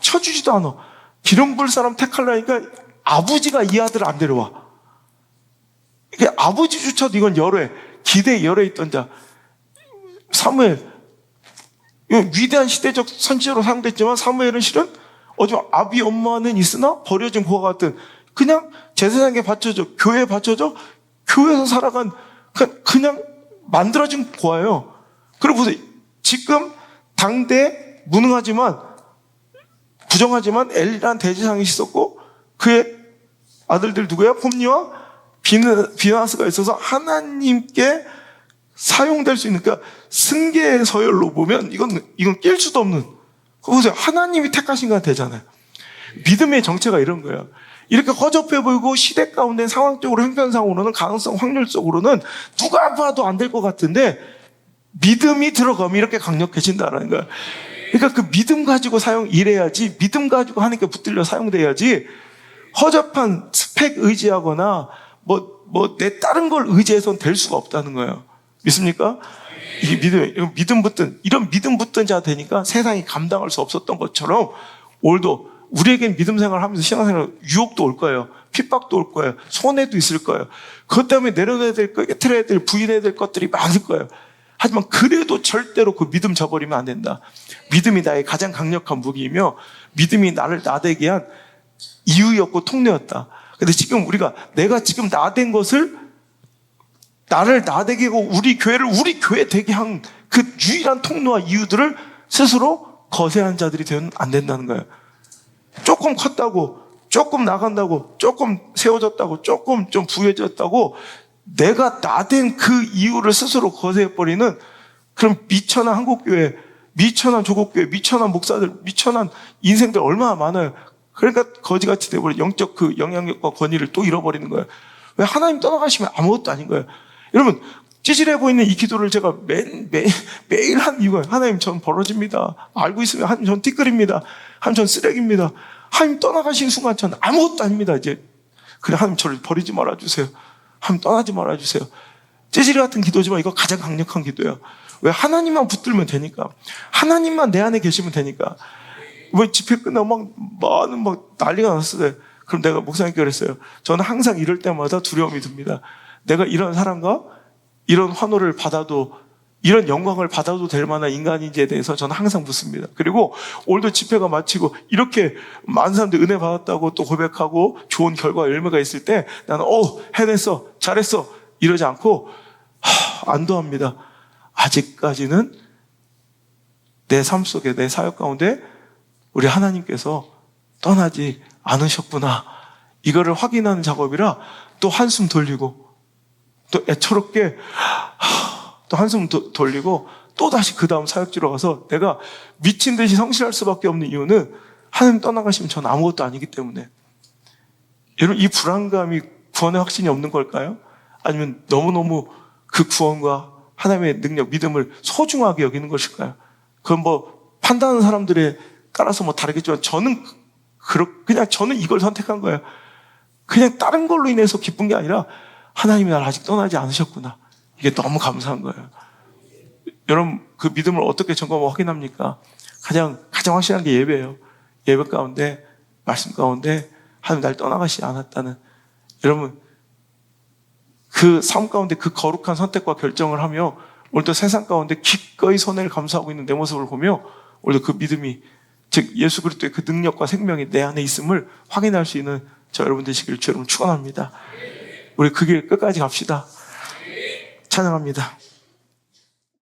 쳐주지도 않아. 기름 부을 사람 택하려니까 아버지가 이 아들을 안 데려와. 이게 아버지조차도 이건 열애, 기대 열애 있던 자. 사무엘, 위대한 시대적 선지자로 사용됐지만 사무엘은 실은 아비 엄마는 있으나 버려진 고아 같은 그냥 제사장에게 바쳐져, 교회에 바쳐져, 교회에서 살아간 그냥 만들어진 고아예요. 그리고 보세요. 지금 당대 무능하지만 부정하지만 엘리라는 대제사장이 있었고 그의 아들들 누구야? 홈니와 비나스가 있어서 하나님께 사용될 수 있는, 그러니까 승계의 서열로 보면 이건 낄 수도 없는. 보세요. 하나님이 택하신 건 되잖아요. 믿음의 정체가 이런 거예요. 이렇게 허접해 보이고 시대 가운데 상황적으로 형편상으로는 가능성 확률적으로는 누가 봐도 안 될 것 같은데 믿음이 들어가면 이렇게 강력해진다는 거예요. 그러니까 그 믿음 가지고 일해야지, 믿음 가지고 하나님께 붙들려 사용돼야지 허접한 스펙 의지하거나 내 다른 걸 의지해서는 될 수가 없다는 거예요. 믿습니까? 이런 믿음 붙든 자 되니까 세상이 감당할 수 없었던 것처럼 오늘도 우리에겐 믿음 생활을 하면서 신앙생활 유혹도 올 거예요. 핍박도 올 거예요. 손해도 있을 거예요. 그것 때문에 내려놔야 될 것, 깨트려야 될, 부인해야 될 것들이 많을 거예요. 하지만 그래도 절대로 그 믿음 저버리면 안 된다. 믿음이 나의 가장 강력한 무기이며 믿음이 나를 나되게 한 이유였고 통로였다. 근데 지금 내가 지금 나된 것을 나를 나되게 하고 우리 교회 되게 한 그 유일한 통로와 이유들을 스스로 거세한 자들이 되면 안 된다는 거예요. 조금 컸다고, 조금 나간다고, 조금 세워졌다고, 조금 좀 부해졌다고 내가 나된 그 이유를 스스로 거세해버리는 그런 미천한 한국교회, 미천한 조국교회, 미천한 목사들, 미천한 인생들 얼마나 많아요. 그러니까 거지같이 돼버려. 영적 그 영향력과 권위를 또 잃어버리는 거예요. 왜? 하나님 떠나가시면 아무것도 아닌 거예요. 여러분, 찌질해 보이는 이 기도를 제가 매일 한 이유가 하나님 전 벌어집니다. 알고 있으면 하나님 전 띠끌입니다. 하나님 전 쓰레기입니다. 하나님 떠나가신 순간 전 아무것도 아닙니다. 이제 그래, 하나님 저를 버리지 말아주세요. 하나님 떠나지 말아주세요. 찌질이 같은 기도지만 이거 가장 강력한 기도예요. 왜? 하나님만 붙들면 되니까. 하나님만 내 안에 계시면 되니까. 왜 집회 끝나고 많은 난리가 났어요. 그럼 내가 목사님께 그랬어요. 저는 항상 이럴 때마다 두려움이 듭니다. 내가 이런 사람과 이런 환호를 받아도, 이런 영광을 받아도 될 만한 인간인지에 대해서 저는 항상 묻습니다. 그리고 오늘도 집회가 마치고 이렇게 많은 사람들이 은혜 받았다고 또 고백하고 좋은 결과 열매가 있을 때 나는 해냈어, 잘했어 이러지 않고 안도합니다. 아직까지는 내 삶 속에, 내 사역 가운데 우리 하나님께서 떠나지 않으셨구나, 이거를 확인하는 작업이라 또 한숨 돌리고 또 애처롭게 또 한숨 돌리고 또 다시 그 다음 사역지로 가서 내가 미친 듯이 성실할 수밖에 없는 이유는 하나님 떠나가시면 전 아무것도 아니기 때문에. 여러분, 이 불안감이 구원의 확신이 없는 걸까요? 아니면 너무너무 그 구원과 하나님의 능력, 믿음을 소중하게 여기는 것일까요? 그건 판단하는 사람들에 따라서 다르겠지만 저는 저는 이걸 선택한 거예요. 그냥 다른 걸로 인해서 기쁜 게 아니라 하나님이 나를 아직 떠나지 않으셨구나. 이게 너무 감사한 거예요. 여러분, 그 믿음을 어떻게 점검하고 확인합니까? 가장 확실한 게 예배예요. 예배 가운데, 말씀 가운데 하나님 날 떠나가시지 않았다는, 여러분, 그 삶 가운데 그 거룩한 선택과 결정을 하며 오늘도 세상 가운데 기꺼이 손해를 감수하고 있는 내 모습을 보며 오늘도 그 믿음이, 즉 예수 그리스도의 그 능력과 생명이 내 안에 있음을 확인할 수 있는 저 여러분 되시기를 주의 이름으로 축원합니다. 우리 그 길 끝까지 갑시다. 찬양합니다.